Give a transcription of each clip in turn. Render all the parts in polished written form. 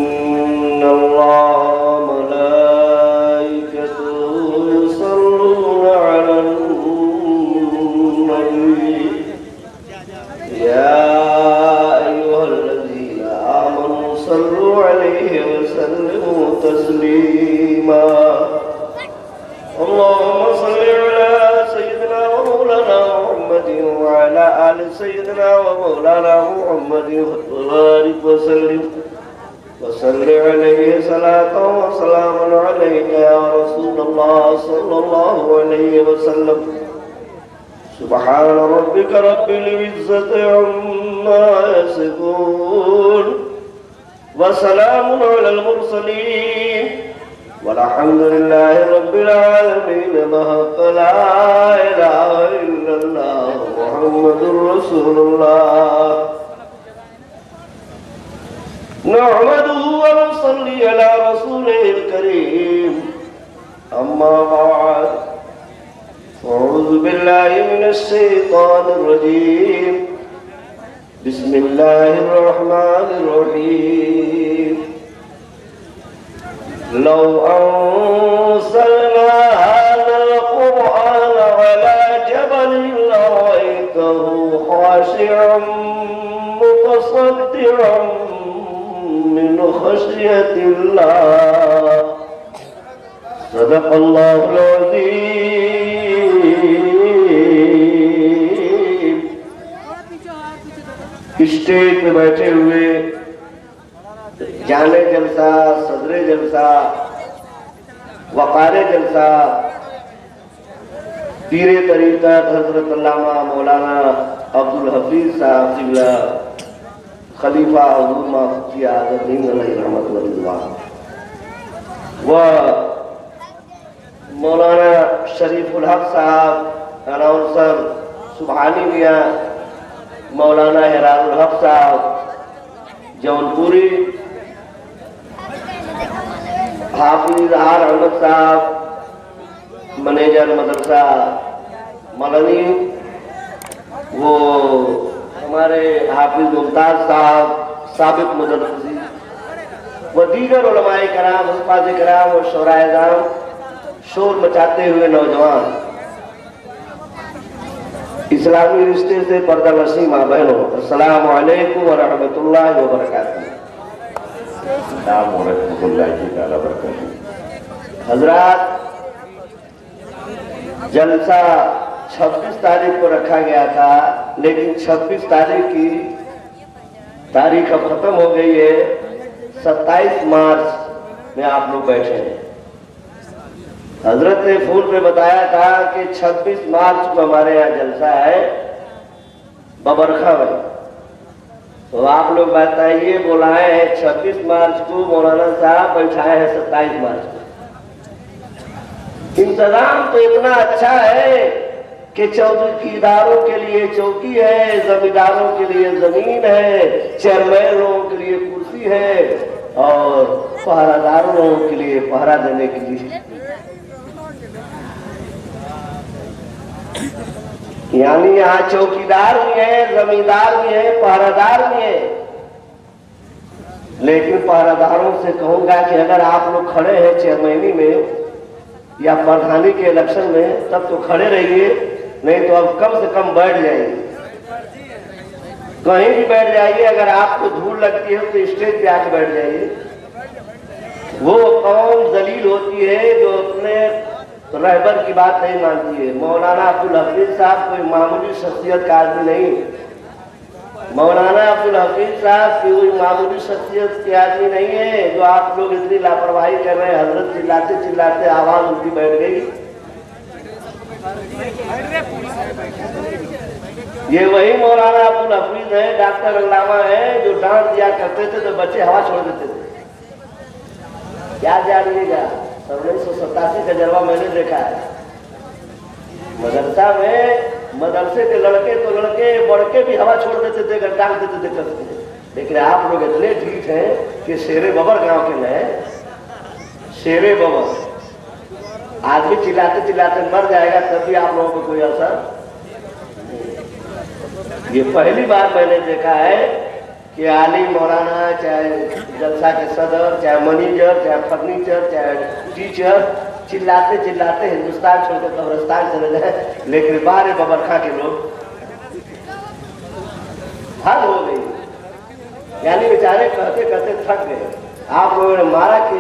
इन्नल्लाह मलाइकतुहु युसल्लूना Alan नबी या अय्युहल्लज़ीना आमनू सल्लू अलैहि व सल्लिमू तस्लीमा। अल्लाहुम्मा सल्लि अला सय्यिदिना व मौलाना मुहम्मदिन व अला आलि सय्यिदिना व मौलाना मुहम्मदिन व बारिक व सल्लिम व सल्लि अलैहि सलातन व सलामन अलैका या रसूलल्लाह सल्लल्लाहु अलैहि व सल्लम। सुब्हान रब्बिका रब्बिल इज्जति अम्मा यसिफून व सलामुन अलल मुरसलीन वल्हम्दुलिल्लाहि रब्बिल आलमीन। ला इलाहा इल्लल्लाह मुहम्मदुर रसूलुल्लाह। नहमदुहु व नुसल्ली अला रसूलिहिल करीम। अम्मा बाद अऊज़ु बिल्लाहि मिनश शैतानिर रजीम। बिस्मिल्लाहिर रहमानिर रहीम। लौ अंज़लना हाज़ल क़ुरआन अला जबलिन लरअयतहु ख़ाशिअन मुतसद्दिअन मिन ख़श्यतिल्लाह। सदक़ल्लाहुल अज़ीम। स्टेज पे बैठे हुए जाने जलसा, सदरे जलसा, वक़ारे जलसा, पीरे तरीक़त हज़रत अल्लामा मौलाना अब्दुल हफीज़ साहब क़िबला खलीफा हुज़ूर मुफ्ती आज़म अलैहि रहमतुल्लाह व मौलाना शरीफुल हक साहब अनाउंसर सुबहानी मियाँ, मौलाना हिरारुल हक साहब जौनपुरी, हाफिज आर अहमद साहब मैनेजर मदरसा मलनी, वो हमारे हाफिज मुमताज साहब साबिक मुदर्रिस व दीगर उलमाए कराम, हुफ़ाज़ कराम और शोराए ज़ाम, शोर मचाते हुए नौजवान, इस्लामी रिश्ते से पर्दा नशीं माँ बहनों, अस्सलामु अलैकुम व रहमतुल्लाहि व बरकातुहू। हजरात, जलसा 26 तारीख को रखा गया था, लेकिन 26 तारीख की तारीख अब खत्म हो गई है। 27 मार्च में आप लोग बैठे हैं। हजरत ने फोन पे बताया था कि 26 मार्च को हमारे यहाँ जलसा है बबरखा में। तो आप लोग बताइए, बुलाए हैं 26 मार्च को, मौलाना साहब बैठाए हैं 27 मार्च को। इंतजाम तो इतना अच्छा है कि चौकीदारों के लिए चौकी है, जमींदारों के लिए जमीन है, चेयरमैन लोगों के लिए कुर्सी है और पहरादारों लोगों के लिए पहरा देने के लिए। यानी यहाँ चौकीदार भी है, जमींदार भी है, पहरादार भी है। लेकिन पहरादारों से कहूंगा कि अगर आप लोग खड़े हैं चेयरमैनी में या प्रधानी के इलेक्शन में, तब तो खड़े रहिए, नहीं तो अब कम से कम बैठ जाइए, कहीं भी बैठ जाइए। अगर आपको धूल लगती है तो स्टेज पे आके बैठ जाइए। वो कौम जलील होती है जो अपने रहबर की बात नहीं मानती है। मौलाना अब्दुल हफीज साहब कोई मामूली शख्सियत का आदमी नहीं। मौलाना अब्दुल हफीज साहब कोई मामूली शख्सियत के आदमी नहीं है जो आप लोग इतनी लापरवाही कर रहे हैं। हजरत चिल्लाते चिल्लाते आवाज उनकी बैठ गई। ये वही मौलाना अब्दुल हफीज है, डॉक्टर अल्लामा है, जो डांट दिया करते थे तो बच्चे हवा छोड़ देते थे। क्या जानिएगा, 1987 का जलवा मैंने देखा है। मदरसा में मदरसे के लड़के तो लड़के बड़के भी हवा छोड़ देते थे, टांग देते थे कसके। लेकिन आप लोग इतने ठीक हैं कि शेरे बबर गांव के नए शेरे बबर आदमी चिल्लाते चिल्लाते मर जाएगा, तब भी आप लोगों को कोई असर। ये पहली बार मैंने देखा है कि आलिम मौलाना, चाहे जलसा के सदर, चाहे मैनेजर, चाहे फर्नीचर, चाहे टीचर, चिल्लाते चिल्लाते हिंदुस्तान छोड़कर कब्रिस्तान चले जाए, लेकिन बारे बबरखा के लोग हद हो गई। यानी बेचारे कहते कहते थक गए। आप लोगों ने मारा कि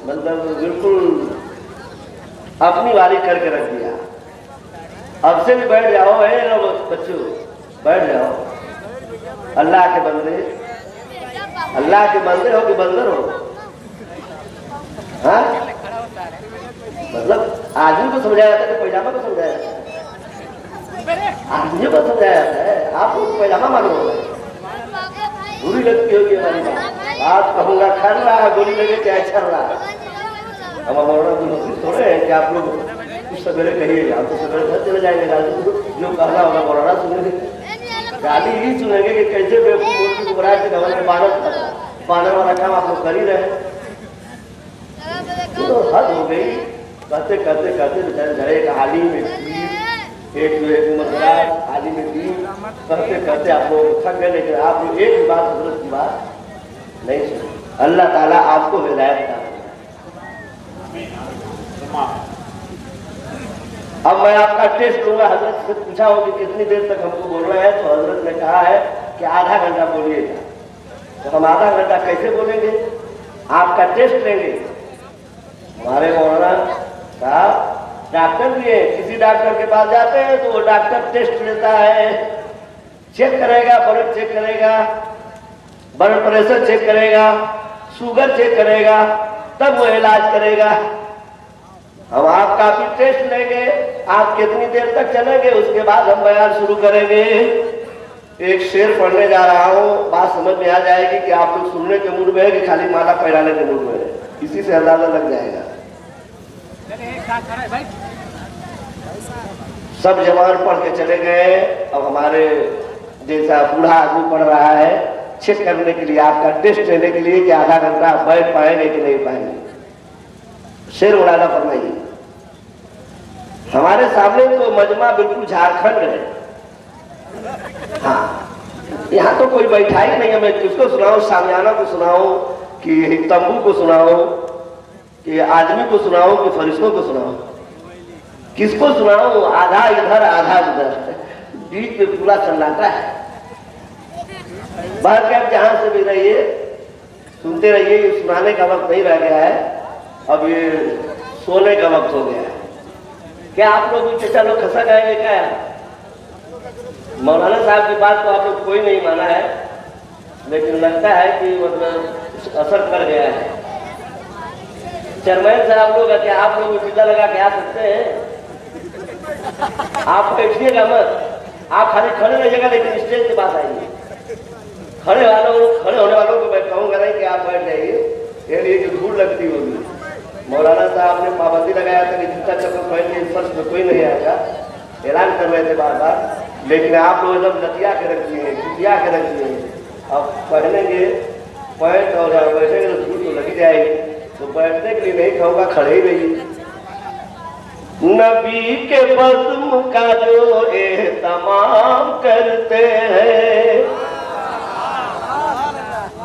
मतलब बिल्कुल अपनी वाली करके रख दिया। अब से भी बैठ जाओ, बच्चों बैठ जाओ। अल्लाह के बंदे, अल्लाह के बंदे हो कि बंदर हो? हाँ, मतलब आदमी को समझाया जाता है कि पैजामा को समझाया जाता है? आदमी को समझाया जाता है। आप लोग पैजामा मालूम होगा, बुरी लगती होगी हमारी बात। आप कहूँगा खर रहा, गोली लगे क्या छर रहा। हम हमारा थोड़े हैं कि आप लोग कुछ सवेरे कहिएगा, आप तो सवेरे घर चले जाएंगे, जो कहना होगा मौलाना सुनेंगे, गाली ही सुनेंगे कि कैसे बानर वाला काम आप लोग कर ही रहे। तो हद हो गई। कहते कहते कहते बेचारे झड़े एक हाली में एक मजरा हाली में दी, कहते कहते आप लोग थक गए। लेकिन आप लोग एक भी बात हजरत की बात नहीं सुनी। अल्लाह ताला आपको हिदायत का। अब मैं आपका टेस्ट लूंगा। हजरत से पूछा हो कि कितनी देर तक हमको बोलना है, तो हजरत ने कहा है कि आधा घंटा बोलिएगा। तो हम आधा घंटा कैसे बोलेंगे? आपका टेस्ट लेंगे। हमारे मौलाना साहब डॉक्टर भी है, किसी डॉक्टर के पास जाते हैं तो वो डॉक्टर टेस्ट लेता है, चेक करेगा, ब्लड चेक करेगा, ब्लड प्रेशर चेक करेगा, शुगर चेक करेगा, तब वो इलाज करेगा। हम आपका भी टेस्ट लेंगे, आप कितनी देर तक चलेंगे, उसके बाद हम बयान शुरू करेंगे। एक शेर पढ़ने जा रहा हूँ, बात समझ में आ जाएगी कि आप लोग सुनने के मूड में है कि खाली माला पहनाने के मूड में है। इसी से अंदाजा लग जाएगा। सब जवान पढ़ के चले गए। अब हमारे जैसा बूढ़ा आदमी पढ़ रहा है, चेक करने के लिए, आपका टेस्ट लेने के लिए कि आधा घंटा बैठ पाएंगे कि नहीं पाएंगे। शेर उड़ाना फरमाइए। हमारे सामने तो मजमा बिल्कुल झारखंड है। हाँ, यहाँ तो कोई बैठा ही नहीं है। मैं किसको सुनाऊं? सामियाना को सुनाऊं कि तंबू को सुनाऊं कि आदमी को सुनाऊं कि फरिश्तों को सुनाऊं? किसको सुनाऊं? आधा इधर आधा उधर, बीच में पूरा सन्नाटा है। बाहर के जहां से भी रहिए, सुनते रहिए। ये सुनाने का वक्त नहीं रह गया है, अब ये सोने का वक्त हो गया है। क्या आप लोग चचा लोग खसा गाएंगे क्या? मौलाना साहब की बात तो आप लोग कोई नहीं माना है, लेकिन लगता है कि मतलब असर कर गया है। चेयरमैन साहब लोग क्या आप लोग सीधा लगा के आ सकते हैं? आप बैठिएगा मत, आप खाली खड़े रहिएगा, लेकिन स्टेज के पास आइए। खड़े होने वालों को मैं कहूँगा नहीं कि आप बैठ जाइए, ये लिए कि धूल लगती होगी। मौलाना साहब ने पाबंदी लगाया था कि जूता चप्पल पहन के फर्श में कोई नहीं आएगा, ऐलान कर रहे थे बार बार, लेकिन आप लोग एकदम लतिया के रख दिए, जुटिया के रख दिए। अब पहनेंगे पैंट और बैठेंगे तो धूल तो लगी जाएगी। तो बैठने के लिए नहीं कहूँगा, खड़े ही रहिए। नबी के बज़्म का जो एहतमाम करते हैं,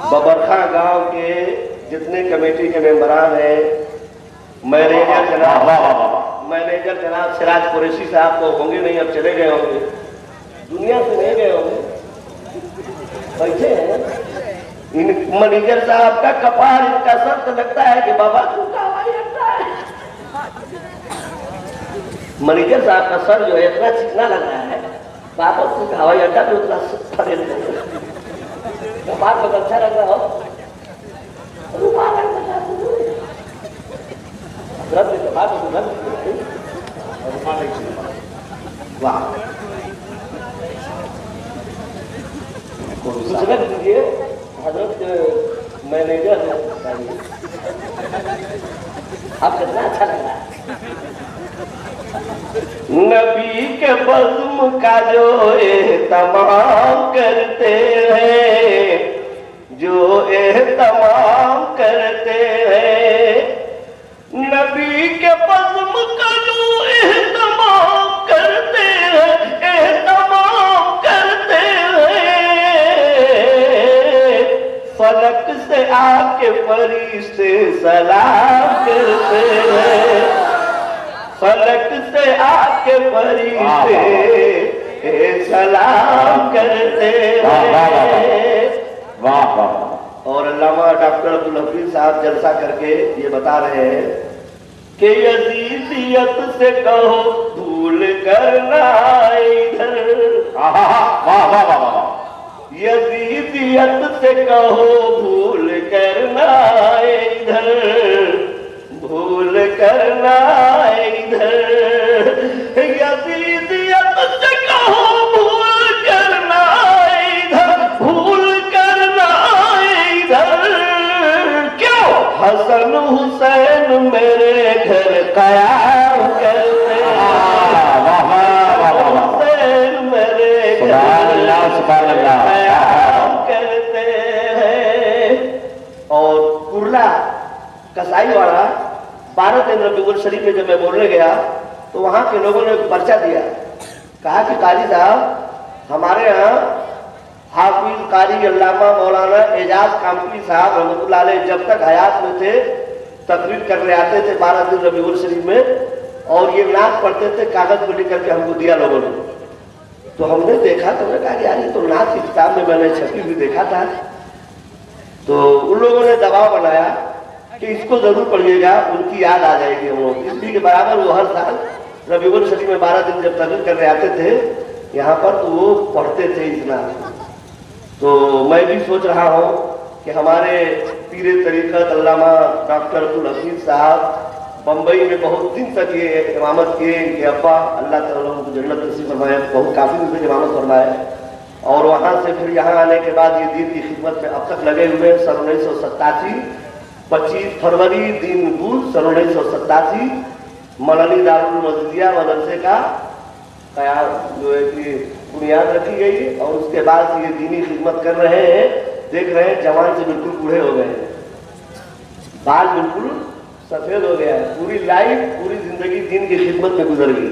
बबरखा गांव के जितने कमेटी के मेंबरान हैं, मैनेजर जनाब सिराज कुरैशी साहब तो होंगे नहीं, अब चले गए होंगे, दुनिया से नहीं गए होंगे, बैठे हैं। इन मैनेजर साहब का कपार, इनका सर तो लगता है कि बाबा तुमका हवाई अड्डा है। मैनेजर साहब का सर जो है इतना चिकना लग रहा है, बाबा तुमका हवाई अड्डा भी उतना फरे कपार बहुत अच्छा लग रहा हो। वाह, कुछ दीजिए हजरत मैनेजर आप कितना अच्छा लग रहा है। नबी के बज़्म का जो एहतमाम करते हैं, जो एहतमाम करते हैं, नबी के बज़्म का जो एहतमाम करते हैं, एहतमाम करते हैं, फलक से आके फरिश्ते सलाम करते हैं, फलक से आके फरिश्ते सलाम करते हैं। वाह वाह। और अल्लामा डॉक्टर अब्दुल हफीज साहब जलसा करके ये बता रहे हैं कि यजीदियत से कहो भूल करना इधर। वाह वाह वाह। यजीदियत से कहो भूल करना इधर, भूल करना इधर। यजीदियत से कहो भूल करना इधर, भूल करना इधर। क्यों? हसन हुसैन मेरे घर कयाम करते हैं, हुसैन मेरे घर कयाम करते हैं। और कुर्ला कसाई वाला 12 दिन रबीउल शरीफ में जब मैं बोलने गया तो वहां के लोगों ने पर्चा दिया, कहा कि कारी साहब हमारे यहाँ हाफिज कारी अल्लामा मौलाना एजाज कामकी साहब रहमतुल्लाह अलैह जब तक हयात में थे तकरीर करने आते थे 12 दिन रबीउल शरीफ में, और ये नात पढ़ते थे कागज में लिख करके हमको दिया लोगों ने। तो हमने देखा तो हमने कहा कि यार ये तो नात की किताब में मैंने छपी हुई देखा था। तो उन लोगों ने दबाव बनाया कि इसको जरूर पढ़िएगा, उनकी याद आ जाएगी हम लोग। इसलिए के बराबर वो हर साल रबीउल शरीफ में 12 दिन जब तकरीर करने आते थे यहाँ पर तो वो पढ़ते थे इस नात। तो मैं भी सोच रहा हूँ कि हमारे पीरे तरीक़त अल्लामा डॉक्टर अब्दुल हफीज साहब बम्बई में बहुत दिन तक ये इमामत किए, इनके अब्बा अल्लाह ताला उनको जन्नत नसीब फरमाए, बहुत काफ़ी दिन तक इमामत फरमाए। और वहाँ से फिर यहाँ आने के बाद ये दीन की खिदमत में अब तक लगे हुए। सन 1987 25 फरवरी दिन बुध सन 1987 मौलानी दारुल मस्जिदिया मदरसे का कयाम जो है कि बुनियाद रखी गई, और उसके बाद ये दीनी खिदमत कर रहे हैं। देख रहे हैं जवान से बिल्कुल बूढ़े हो गए हैं, बाल बिल्कुल सफेद हो गया है, पूरी लाइफ पूरी जिंदगी दीन की खिदमत में गुजर गई।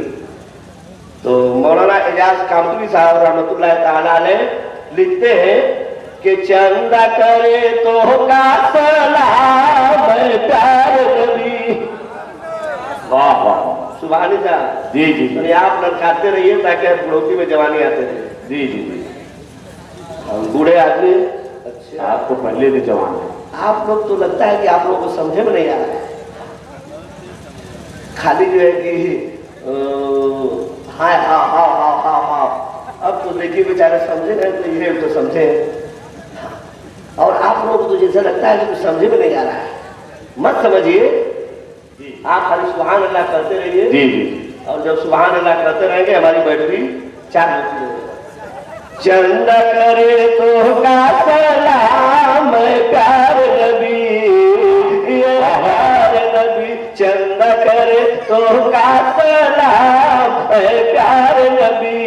तो मौलाना एजाज कामकी साहब रहमतुल्लाह ताला अलैह लिखते हैं कि चंदा करे तो का सलाम प्यार नबी। वाह वाह। सुभान अल्लाह। जी जी तो आप लड़काते रहिए ताकि आप बुढ़ोती में जवानी आते रहे। जी जी जी। हम बूढ़े आदमी अच्छा आपको पहले भी जवान है। आप लोग तो लगता है कि आप लोगों को समझे में नहीं आ रहा है, खाली जो है कि हाँ हाँ हाँ हाँ हाँ हाँ। अब तो देखिए बेचारे समझे गए तो ये तो समझे, और आप लोग तो जैसा लगता है कि कुछ समझे में नहीं आ रहा है। मत समझिए, आप खाली सुभान अल्लाह करते रहिए। जी जी। और जब सुभान अल्लाह करते रहेंगे हमारी बैटरी चार्ज होती रहेगी। चंदा करे तो का सलाम प्यार नबी, प्यार नबी। चंदा करे तो का सलाम प्यार नबी,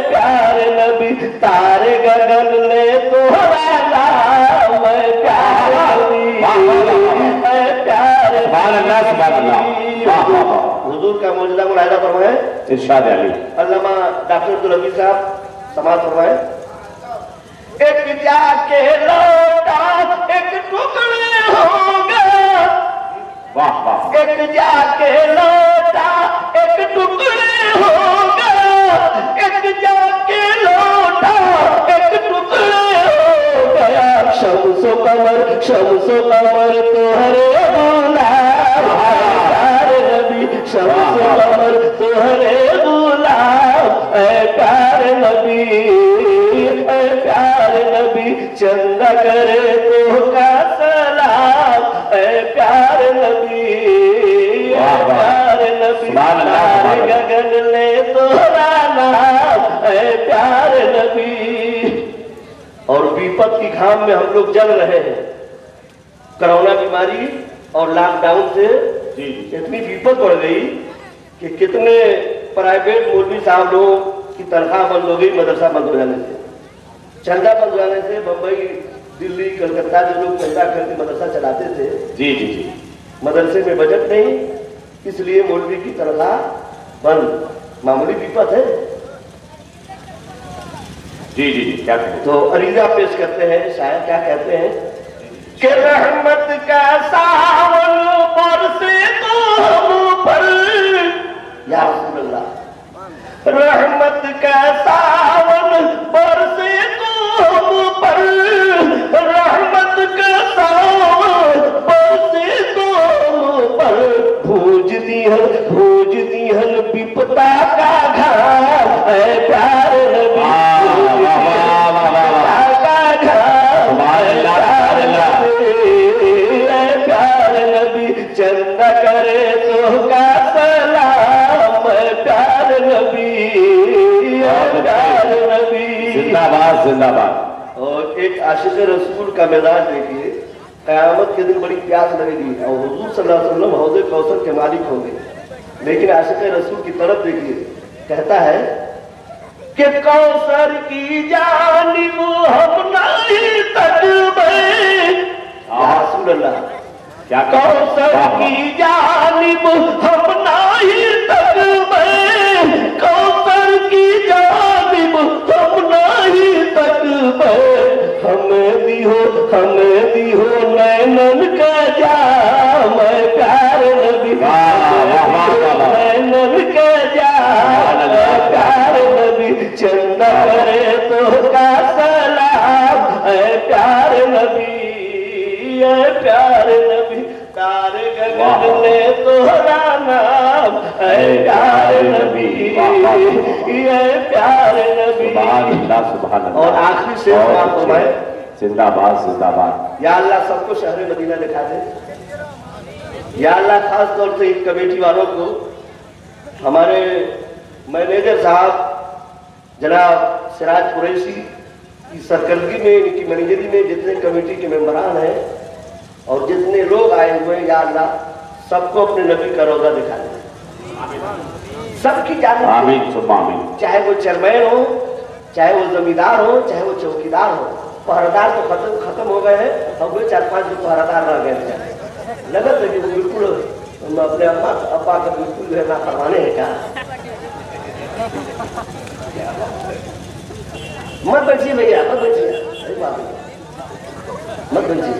प्यार नबी। तारे गगन ले तोहरा नाम प्यार नबी, प्यार हुजूर का मौजूदा मुलाहिदा फरमाए इरशाद अली अल्लामा डॉक्टर अब्दुल हफीज साहब समाज फरमाए। एक जाके लौटा एक टुकड़े होगा, वाह वाह। एक जाके लौटा एक टुकड़े होगा, एक जाके लौटा एक टुकड़े हो गया। शम्सो कमर तोहरे गुलाम प्यार नबी, शम्सो कमर तोहरे गुलाम प्यार नबी, प्यार नबी। चंदा करे तो का सलाम प्यार नबी, प्यार नबी। तारे गगन ले तोहरा नाम प्यार नबी। और विपत की घाम में हम लोग जल रहे हैं। कोरोना बीमारी और लॉकडाउन से इतनी विपत बढ़ गई कि कितने प्राइवेट मौलवी साहब लोगों की तनख्वाह बंद हो गई मदरसा बंद हो जाने से, चंदा बंद हो जाने से। बम्बई दिल्ली कलकत्ता जो लोग चंदा करके मदरसा चलाते थे, जी जी जी, मदरसे में बजट नहीं, इसलिए मौलवी की तनख्वाह बंद। मामूली विपत है। जी जी जी, क्या कहें? तो अरीजा पेश करते हैं, शायद क्या कहते हैं कि रहमत का सावन बरसे तो हम पर, या रसूल अल्लाह, रहमत का सावन बरसे तो हम पर, रहमत का सावन बरसे तो हम पर, भूज दिहल विपता का घाम है प्यार नबी, चंदा करे तो का सलाम प्यार नबी, प्यार नबी। जिंदाबाद जिंदाबाद। और एक आशिक रसूल का मिजाज देखिए, कयामत के दिन बड़ी प्यास लगेगी और हुजूर सल्लल्लाहु अलैहि वसल्लम हौज़े कौसर के मालिक होंगे, लेकिन आशिक रसूल की तरफ देखिए, कहता है कि कौसर की जानिब हम नहीं तकबे, या रसूल अल्लाह, क्या कौसर की जानिब हम नहीं तकबे, कौसर की जानिब हम नहीं तकबे, हमें दी हो नैनन का जाम प्यार नबी, नैनन का जाम प्यार नबी, चंदा करे तो का सलाम प्यार नबी, प्यार नबी, तारे गगन ने तोहरा नाम है प्यार नबी, ये प्यार नबी। सुभान अल्लाह सुभान अल्लाह। और आखिरी से बात फरमाए, जिंदाबाद जिंदाबाद। या अल्लाह सबको शहर मदीना दिखा दे, या अल्लाह खास तौर से इन कमेटी वालों को, हमारे मैनेजर साहब जनाब सिराज कुरैशी की सरकर्दगी में, इनकी मैनेजरी में जितने कमेटी के मेंबरान हैं और जितने लोग आए हुए हैं, या अल्लाह सबको अपने नबी का रोजा दिखा दे, सबकी जान, आमीन सुम्मा आमीन। चाहे वो चेयरमैन हो, चाहे वो जमींदार हो, चाहे वो चौकीदार हो, पहरेदार तो खत्म हो गए हैं, अब वे 4-5 जो पहरेदार रह गए, लगत है कि वो बिल्कुल अपने अम्मा अब्बा का बिल्कुल जो है ना फरमाने है क्या। मत बैठिए भैया, मत बैठिए, मत बैठिए।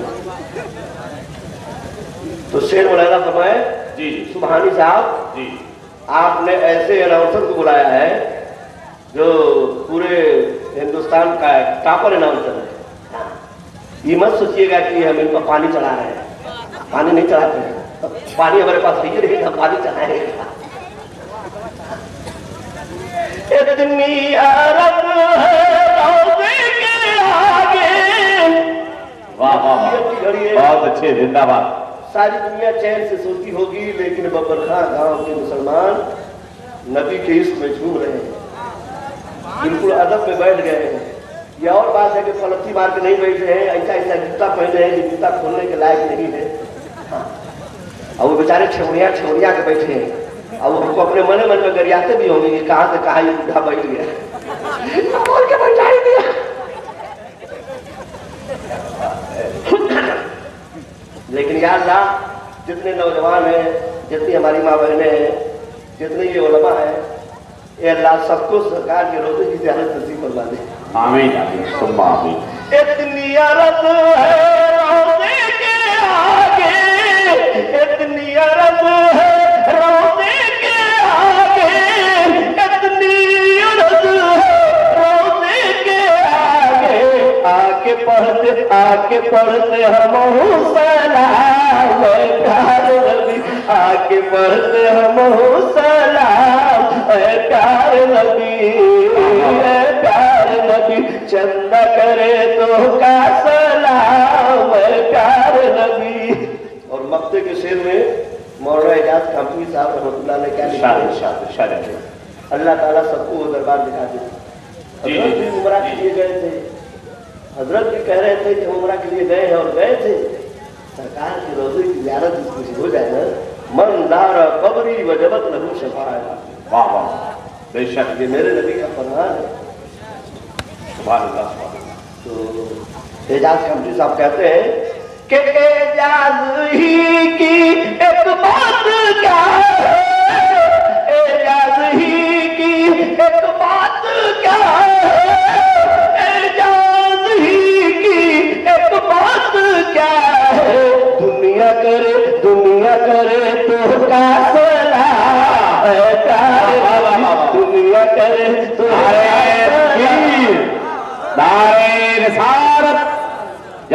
तो शेर मौलाना फरमाए, जी जी सुबहानी साहब जी, आपने ऐसे अनाउंसर को बुलाया है जो पूरे हिंदुस्तान का टॉपर अनाउंसर है। ये मत सोचिएगा कि हम इन पर पानी चढ़ा रहे हैं, पानी नहीं चढ़ाते हैं, पानी हमारे पास है नहीं, हम पानी चढ़ाएंगे। इतनी अरब है रोज़े के आगे, वाह वाह वाह, बहुत अच्छे, जिंदाबाद। सारी दुनिया चैन से सोती होगी, लेकिन बबरखा गांव के मुसलमान नबी के इश्क में झूम रहे हैं, बिल्कुल अदब में बैठ गए हैं। यह और बात है कि पलथी मार के नहीं बैठे हैं, ऐसा ऐसा जूता पहने हैं जो जूता खोलने के लायक नहीं है। हाँ। और वो बेचारे छेवड़िया के बैठे हैं, और वो हमको अपने मन में गरियाते भी होंगे कि कहाँ से कहाँ ये बूढ़ा बैठ गया, बोल के बैठा ही दिया। लेकिन या अल्लाह, जितने नौजवान हैं, जितनी हमारी माँ बहनें हैं, जितने ये उलमा हैं, ये अल्लाह सबको सरकार के रोज़े की ज़ियारत नसीब फरमा दे। आमीन आमीन सुम्मा आमीन। इतनी अरब है रोज़े के आगे, इतनी अरब है रोज़े के आगे, इतनी अरब है रोज़े के आगे, आके पढ़ते हम सलाम प्यार नबी, आके पढ़ते हम सलाम प्यार नबी, प्यार नबी, चंदा करे तो का सलाम प्यार नबी। और मक्ते के शेर में मौलाना एजाज कामती साहब रहमतुल्लाह ने क्या लिखा है, अल्लाह ताला सबको वो दरबार दिखा दे। हजरत भी उमरा के लिए गए थे, हजरत भी कह रहे थे कि उमरा के लिए गए हैं और गए थे, सरकार के रोज़े की ज़ियारत जिसको हो जाए ना, मन दारा कब्री वजबत लहू शफाअत। वाह वाह, बेशक ये मेरे नबी का फरमान है। सुभान अल्लाह। तो एजाज कामती साहब कहते हैं कि एजाज ही की एक बात क्या है, एजाज ही की एक बात क्या है,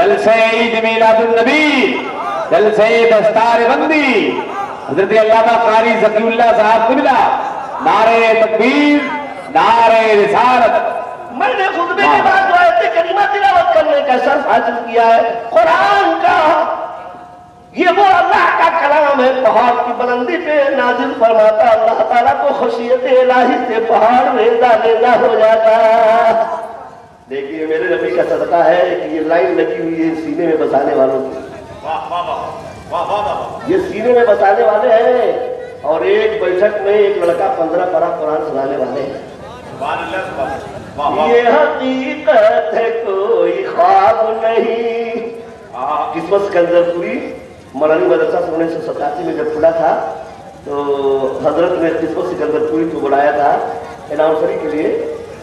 जलसे ईद मिलादुन नबी, जलसे दस्तार बंदी, हजरत अल्लामा कारी ज़कीउल्लाह साहब को मिला। नारे तकबीर, नारे रिसालत। मैंने खुतबे के बाद जो आयत करीमा तिलावत करने का शर्फ हासिल किया है कुरान का। ये वो अल्लाह का कलाम है, पहाड़ की बुलंदी पे नाजिल फरमाता अल्लाह ताला को खुशियत इलाही से पहाड़ रेजा रेजा हो जाता। देखिए मेरे नबी का सदका है कि ये लाइन लगी हुई है सीने में बसाने वालों की। ये सीने में बसाने वाले हैं और एक बैठक में एक लड़का 15 पारा कुरान सुनाने वाले हैं। ये हकीकत है कोई ख्वाब नहीं। किस्मत सिकंदरपुरी मौलानी मदरसा 1987 में जब खुला था तो हजरत ने किस्मत सिकंदरपुरी को बुलाया था अनाउंसरी के लिए।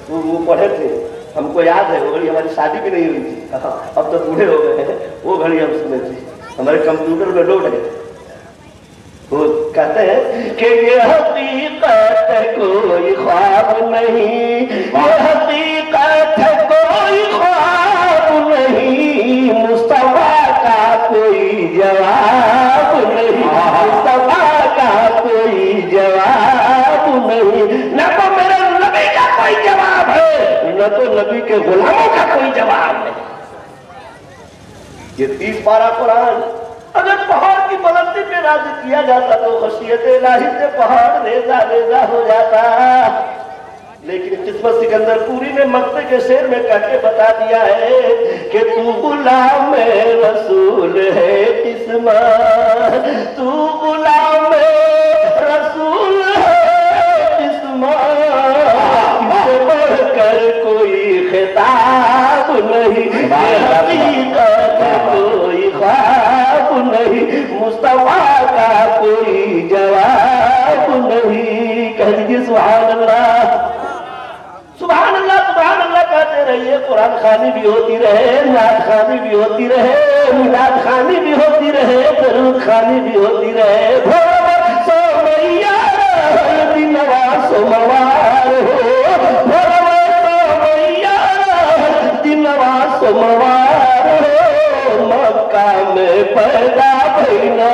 वो पढ़े थे, हमको याद है वो घड़ी हमारी शादी भी नहीं हुई थी, अब तो बूढ़े हो गए हैं। वो घड़ी हम सुने थे, हमारे कंप्यूटर में लोड है। वो कहते हैं कि ये हकीकत है कोई ख्वाब नहीं, ये हकीकत है कोई ख्वाब नहीं, मुस्तफा का कोई जवाब नहीं, मुस्तफा का कोई जवाब नहीं। न तो मेरे नबी का कोई जवाब है, न तो नबी के गुलामों का कोई जवाब है। ये 30 पारा कुरान अगर पहाड़ की बुलंदी पे नाज़िल किया जाता तो खशियत इलाही से पहाड़ रेजा रेजा हो जाता। लेकिन किस्मत सिकंदरपुरी ने मक्ते के शेर में कह के बता दिया है कि तू गुलाम रसूल है किस्मत, तू गुलाम रसूल है किस्मत, इससे बढ़कर कोई खिताब नहीं, हकीकत कोई ख्वाब नहीं, मुस्तफा का कोई जवाब नहीं। कह दीजिए सुभान अल्लाह, सुभान अल्लाह, सुभान अल्लाह कहते रहिए। कुरान खानी भी होती रहे, नात खानी भी होती रहे, मिलाद खानी भी होती रहे, दरूद खानी भी होती रहे। भोर सोमैया दिनवा सोमवार हो, भोर सोमैया दिनवा सोमवार हो, मक्का में पैदा भइना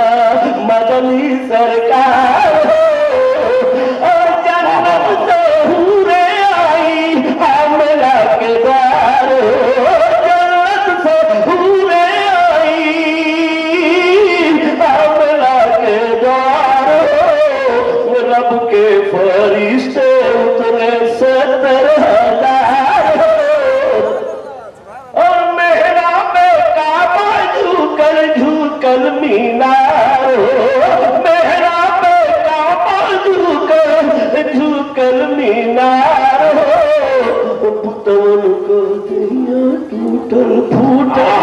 मदनी सरकार हो, और जन्नत से हूरे आई आमला के द्वार हो, जन्नत से हूरे आई आमला के द्वार हो, रब के फरिश्ते उतरे 70,000 हो, और मेहरा में काबा झूकल मीनार हो, मेहरा में काबा झूकल मीनार हो, पुतवन को दिया टूटल फूटल,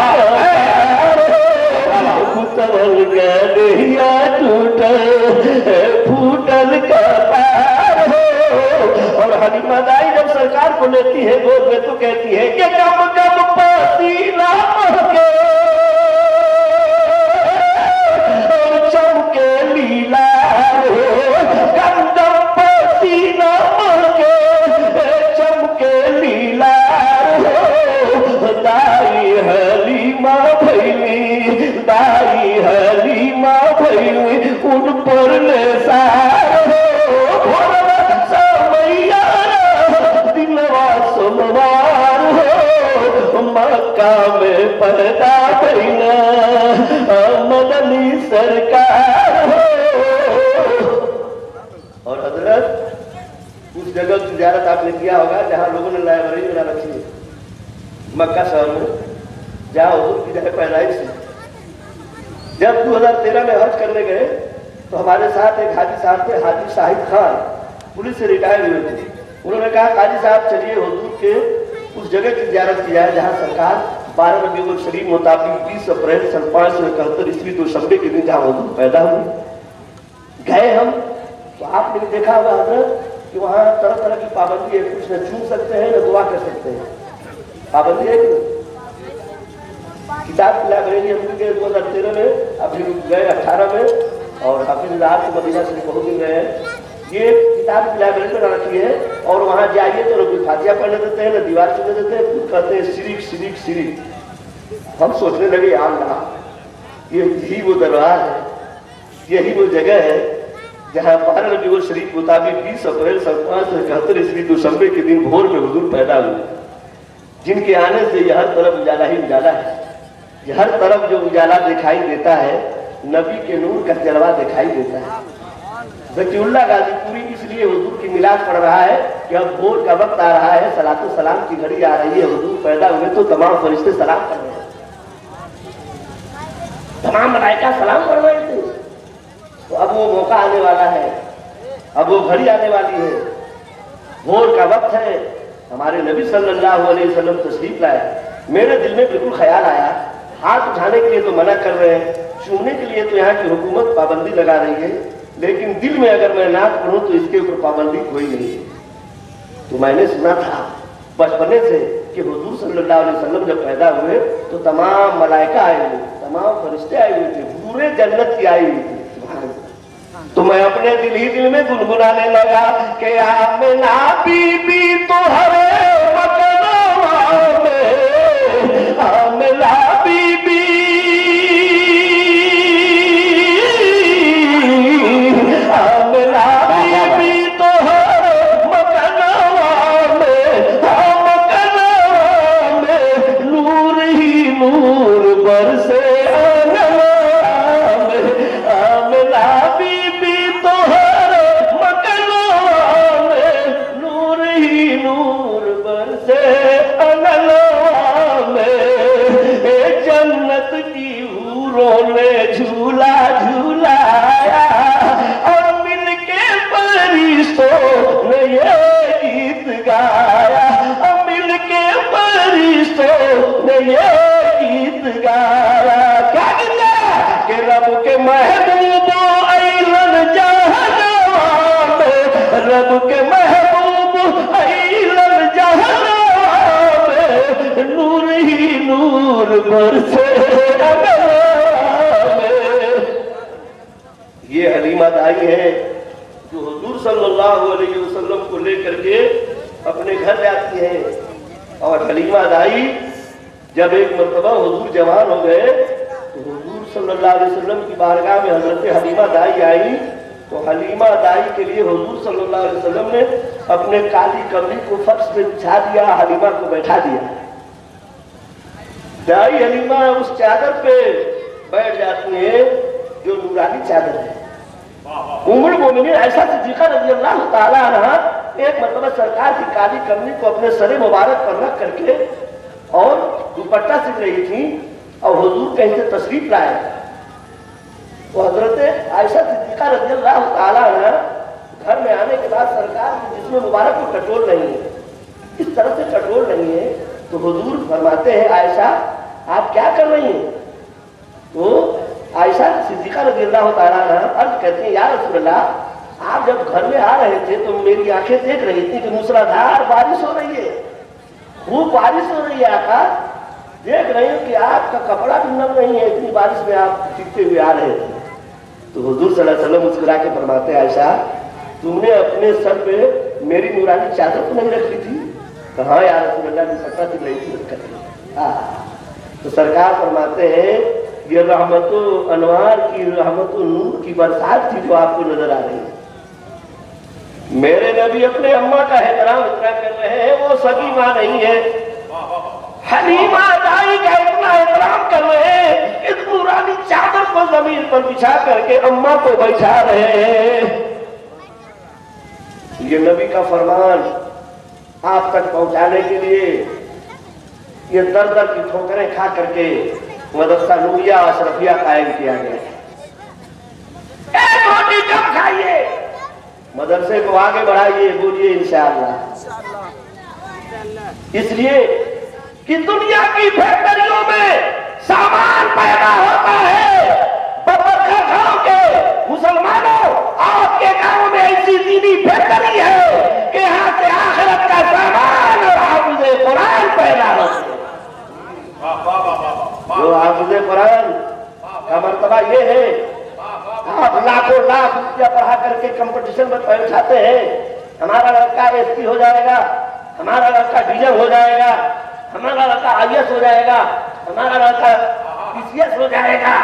पुतवन का दिया टूटल फूटल का पार हो। और हलीमा दाई जब सरकार को लेती है गोद में तो कहती है कि गम गम पसीना महके और चमके लीला हो, गम गम पसीना महके चमके लीला हो, दाई हलीमा भैली, दाई हलीमा भैली उन पर निसार हो, सोमवार हो, मक्का में पैदा भइना मदनी सरकार हो। और हजरत उस जगह की ज़ियारत आपने किया होगा जहाँ लोगों ने लाइब्रेरी बना रखी है मक्का शहर में, जहाँ हुजूर की जगह पैदाइश थी। जब 2013 में हज करने गए तो हमारे साथ एक हाजी साहब थे, हाजी शाहिद खान, पुलिस से रिटायर हुए थे। उन्होंने कहा काजी साहब चलिए हुजूर के उस जगह की ज़ियारत की जाए जहाँ सरकार 12 रबीउल शरीफ मुताबिक 20 अप्रैल सन 571 ईस्वी दोशंबे के दिन जहाँ हुजूर पैदा हुए। गए हम तो आपने भी देखा होगा हजरत कि वहाँ तरह तरह की पाबंदी है, कुछ न छू सकते हैं न दुआ कर सकते हैं, पाबंदी है कि किताब की लाइब्रेरी हम गए 2013 में, अभी गए 18 में, और हाफिज रात मदीना से बहुत दिन गए हैं। ये किताब की लाइब्रेरी में रखी है और वहाँ जाइए तो लोग फातिहा पढ़ने देते हैं, न दीवार छूने देते हैं, कहते हैं शिरिक शिरिक शिरिक। हम सोचने लगे अल्लाह यही वो दरबार है, यही वो जगह है जहाँ 12 रबीउल शरीफ मुताबिक 20 अप्रैल 1771 ईस्वी दुशंबे के दिन भोर में हुजूर पैदा हुए, जिनके आने से यह हर तरफ उजाला ही उजाला है। यह हर तरफ जो उजाला दिखाई देता है नबी के नूर का जलवा दिखाई देता है। ज़कीउल्लाह गाजीपुरी इसलिए हुजूर की मिलाद पढ़ रहा है कि अब भोर का वक्त आ रहा है, सलातो सलाम की घड़ी आ रही है। हुजूर पैदा हुए तो तमाम फरिश्ते सलाम कर रहे हैं, तमाम मलाइका सलाम कर रहे थे। तो अब वो मौका आने वाला है, अब वो घड़ी आने वाली है, भोर का वक्त है। हमारे नबी सल्लल्लाहु अलैहि वसल्लम तशरीफ लाए। मेरे दिल में बिल्कुल ख्याल आया, हाथ उठाने के लिए तो मना कर रहे हैं, छूने के लिए तो यहाँ की हुकूमत पाबंदी लगा रही है, लेकिन दिल में अगर मैं नात पढ़ूं तो इसके ऊपर पाबंदी कोई नहीं है। तो मैंने सुना था बचपने से कि हुजूर सल्लल्लाहु अलैहि वसल्लम जब पैदा हुए तो तमाम मलाइका आए हुए, तमाम फरिश्ते आए हुए थे, पूरे जन्नत की आई हुई थी। तो मैं अपने दिल ही दिल में गुनगुनाने लगा कि आमिना बीबी तो हरे मकनवा में, आमिना बीबी, आमिना बीबी तो हरे मकनवा में, मकनवा में नूर ही नूर बरसे झूला झूलाया और मिलके फरिश्तों ने ये गीत गाया, और मिलके फरिश्तों ने ये गीत गाया। क्या कहता कि रब के महबूब अइलन जहनवा में, रब के महबूब अइलन जहनवा में नूर ही नूर बरसे। ये हलीमा दाई है जो हुजूर सल्लल्लाहु अलैहि वसल्लम को लेकर के अपने घर जाती है। और हलीमा दाई जब एक मर्तबा हुजूर जवान हो गए तो हुजूर सल्लल्लाहु अलैहि वसल्लम की बारगाह में हजरत हलीमा दाई आई। तो हलीमा दाई के लिए हुजूर सल्लल्लाहु अलैहि वसल्लम ने अपने काली कमरी को फर्श पे बिछा दिया, हलीमा को बैठा दिया। दाई हलीमा उस चादर पे बैठ जाती है जो नूरानी चादर है। उम्मुल मोमिनीन आयशा सिद्दीक़ा रज़ियल्लाहु ताला अन्हा एक मतलब सरकार की काली कमरी को अपने सरे मुबारक पर रख करके और दुपट्टा सिल रही थी और हुजूर कहीं से तशरीफ लाए। तो हजरत आयशा सिद्दीक़ा रज़ियल्लाहु ताला अन्हा घर में आने के बाद सरकार की जिस्म मुबारक को टटोल नहीं है, इस तरह से टटोल नहीं है। तो हुजूर फरमाते हैं आयशा आप क्या कर रही हैं? तो आयशा सिद्दीक़ा रज़ियल्लाहु ताला अन्हा अर्ज कहते हैं या रसूलल्लाह आप जब घर में आ रहे थे तो मेरी आंखें देख रही थी कि मूसलाधार बारिश हो रही है, खूब बारिश हो रही है। आका देख रही हूँ कि आपका कपड़ा भी नम नहीं है, इतनी बारिश में आप भीगते हुए आ रहे थे। तो हुजूर सल्लल्लाहु अलैहि वसल्लम मुस्कुरा के फरमाते आयशा तुमने अपने सर पे मेरी नूरानी चादर तो नहीं रख ली थी? कहाँ या रसूलल्लाह दुपट्टा से नहीं थी। तो सरकार फरमाते हैं ये रहमतो अनवार की, रहमतो नूर की बरसात थी जो आपको नजर आ रही है। मेरे नबी अपने अम्मा का एहतराम इतना कर रहे हैं, वो सगी माँ नहीं है, हलीमा दाई का इतना एहतराम कर रहे हैं, इस नूरानी चादर को जमीन पर बिछा करके अम्मा को बैठा रहे हैं। ये नबी का फरमान आप तक पहुंचाने के लिए ये दर दर की ठोकरें खा करके मदरसा नूरिया और अशरफिया कायम किया गया। एक रोटी कम खाइए, मदरसे को आगे बढ़ाइए, बोलिए इंशाअल्लाह। इसलिए कि दुनिया की फैक्ट्रियों में सामान पैदा होता है। बबरखा गांव के मुसलमानों आपके गांव में ऐसी दीनी फैक्ट्री है कि यहाँ से आखिरत का सामान और हाफिज़े कुरान पैदा होते हैं। जो हाफिज़े कुरान का मर्तबा ये है आप लाखों लाख रुपया पढ़ा करके कंपटीशन में बैठाते हैं, हमारा लड़का एसपी हो जाएगा, हमारा लड़का डीजल हो जाएगा, हमारा लड़का आईएएस हो जाएगा। हमारा लड़का पीसीएस हो जाएगा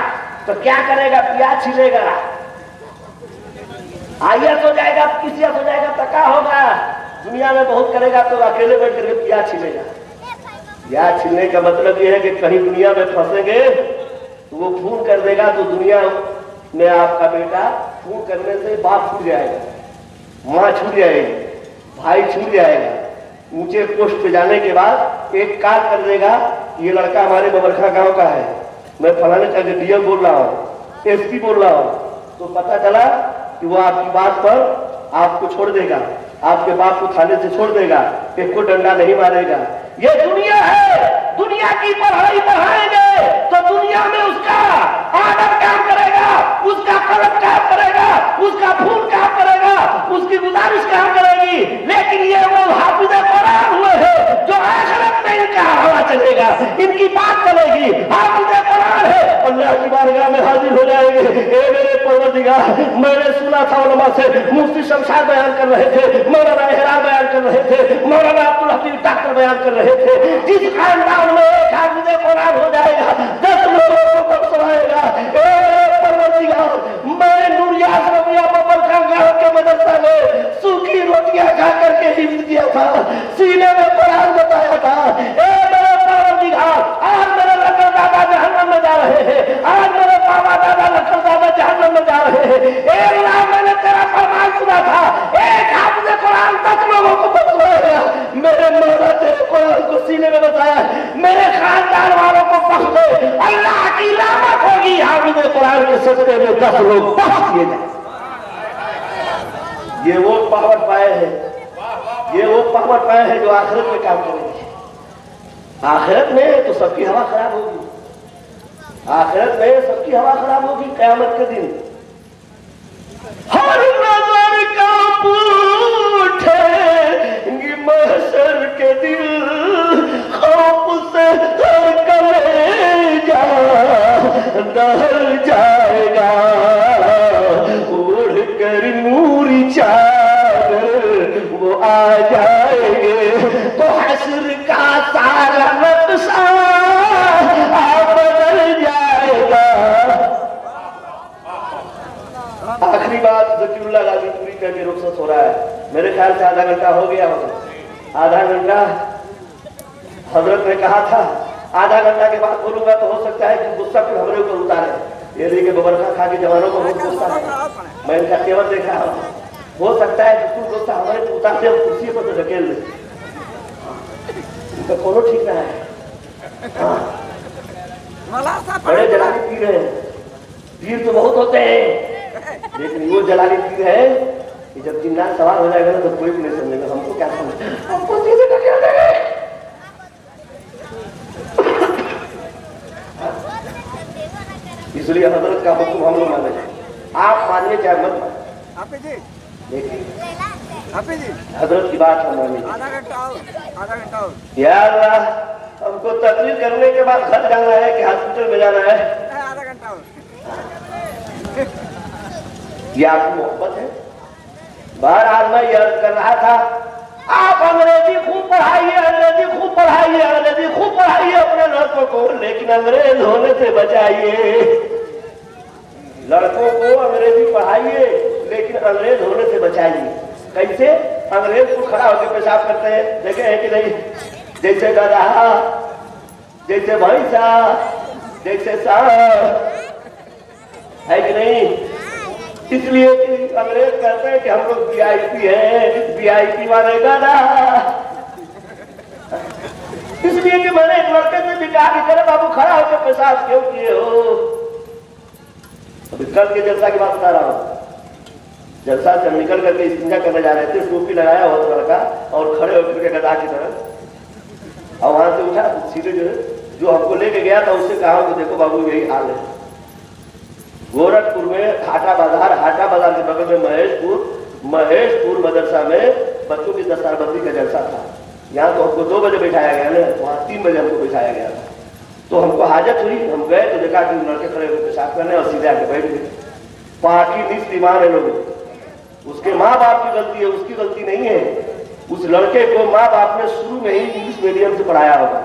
तो क्या करेगा? प्याज छिलेगा। आईएएस हो जाएगा, पीसीएस हो जाएगा तो क्या होगा? दुनिया में बहुत करेगा तो अकेले बैठ करके प्याज छिलेगा। प्याज छिलने का मतलब यह है कि कहीं दुनिया में फंसेंगे तो वो खून कर देगा, तो दुनिया में आपका बेटा खून करने से बाप छूट जाएगा, माँ छूट जाएगी, भाई छूट जाएगा। ऊंचे पोस्ट पे जाने के बाद एक कार कर देगा, ये लड़का हमारे बबरखा गांव का है, मैं फलाने का डीएम बोल रहा हूँ, एसपी बोल रहा हूँ, तो पता चला कि वो आपकी बात पर आपको छोड़ देगा, आपके बाप को थाने से छोड़ देगा, एक को डंडा नहीं मारेगा। ये दुनिया है, दुनिया की पढ़ाई पढ़ाएंगे तो दुनिया में उसका आदर काम करेगा, उसका कलम काम करेगा, उसका फूल काम करेगा, उसकी गुजारिश काम करेगी। लेकिन ये वो हाफिज़े कुरान हुए हैं जो आखिरत में इनका हवा चलेगा, इनकी बात चलेगी। हाफिज़े कुरान है, अल्लाह की बारगाह में हाजिर हो जाएंगे। ए मेरे परवरदिगार, मैंने सुना था उलमा से, मुफ्ती शमशाद बयान कर रहे थे, मौलाना एहराम बयान कर रहे थे, मौलाना अब्दुल हफीज डॉक्टर बयान कर रहे थे, जिस खानदान में एक हाफिज़े कुरान हो जाएगा 10 लोगों को बख्शवाएगा। ए मेरे परवरदिगार, मैं नूरियात रबिया बबरखा गांव के मदरसा में सूखी रोटियां खा करके हिफ्ज़ किया था, सीने में कुरान बताया था। ए मेरे परवरदिगार, आज मेरे लखन दादा जहन्नम में जा रहे हैं, आज मेरे बाबा दादा लखन दादा जहन्नम में जा रहे हैं। ए अल्लाह, मैंने तेरा फरमान सुना था, एक हाफिज़े कुरान 10 लोगों को बख्शवाएगा। मेरे मौला तेरे कुरान को सीने में बताया, मेरे खानदान वालों को बख्श दे। अल्लाह की लानत होगी हाफिज़े कुरान के सदक़े में 10 लोग बख्श दिए जाए। ये वो पावर पाए हैं, ये वो पावर पाए हैं जो आखिरत में काम करेंगे। आखिरत में तो सबकी हवा खराब होगी, आखिरत में सबकी हवा खराब होगी। क़यामत के दिन हर नजर का पूछेंगी महशर के दिन, खौफ से हर कलेजा दहल जाएगा, उड़ कर नूरी चादर वो आ जाएंगे, तो हश्र का सारा नक्शा बदल जाएगा। आखिरी बात ज़कीरुल्लाह गाज़ीपुरी का के रुखसत हो रहा है, मेरे ख्याल से आधा घंटा हो गया होगा। आधा घंटा हजरत ने कहा था, आधा घंटा के बाद बोलूंगा तो हो सकता है कि गुस्सा फिर हमारे ऊपर उतारे। ये देखिए बबरखा खा के जवानों को बहुत गुस्सा है, मैं इनका तेवर देखा हूं, हो सकता है कि कुछ गुस्सा हमारे ऊपर उतार दे और कुर्सी पर तो ढकेल दे, इनका कोनो ठीक ना है। बड़े जलाली पीर है, पीर तो बहुत होते हैं, लेकिन वो जलाली पीर है कि जब जिन्नात सवार हो जाएगा ना तो कोई भी नहीं समझेगा, हमको क्या समझे, हमको सीधे ढकेल देंगे। इसलिए हजरत का हुक्म हम लोग माने, आप मानिए चाहे मत मानिए, देखिए हजरत की बात हम मानिए। आधा घंटा या अल्लाह, हमको तकलीफ करने के बाद घर जाना है कि हॉस्पिटल में जाना है? आधा घंटा ये आपकी मोहब्बत है। बहरहाल मैं ये अर्ज कर रहा था, आप अंग्रेजी खूब पढ़ाइए, अंग्रेजी खूब पढ़ाइए, अंग्रेजी खूब पढ़ाइए अपने लड़कों को, लेकिन अंग्रेज होने से बचाइए। लड़कों को अंग्रेजी पढ़ाइए लेकिन अंग्रेज होने से बचाइए। कैसे? अंग्रेज को खड़ा होकर पेशाब करते हैं, देखे हैं कि नहीं? जैसे गधा, जैसे भैंसा, जैसे सांप, है कि नहीं? इसलिए कि अंग्रेज कहते हैं कि हम लोग वीआईपी हैं, वीआईपी वाले गधा। इसलिए कि मैंने एक लड़के से भी कहा कि करे बाबू खड़ा होकर पेशाब क्यों किए हो? अभी कल के जलसा की बात बता रहा हूँ। जलसा से निकल करके इस्तिंजा करने जा रहे थे, टोपी लगाया हुआ लड़का और खड़े होकर के गधा की तरह, और वहां से उठा सीधे जो हमको लेके गया था उससे कहा कि देखो बाबू यही हाल है। गोरखपुर में हाटा बाजार के बगल में महेशपुर मदरसा में बच्चों की दस्तारबंदी का जलसा था। यहाँ तो हमको 2 बजे बैठाया गया ना, वहाँ 3 बजे हमको बैठाया गया था। तो हमको हाजत हुई, हम गए तो देखा कि लड़के खड़े होकर पेशाब करने और सीधे आके बैठ गए। पार्टी निस्फ ईमान है लोग, उसके माँ बाप की गलती है, उसकी गलती नहीं है। उस लड़के को माँ बाप ने शुरू में ही इंग्लिश मीडियम से पढ़ाया होगा,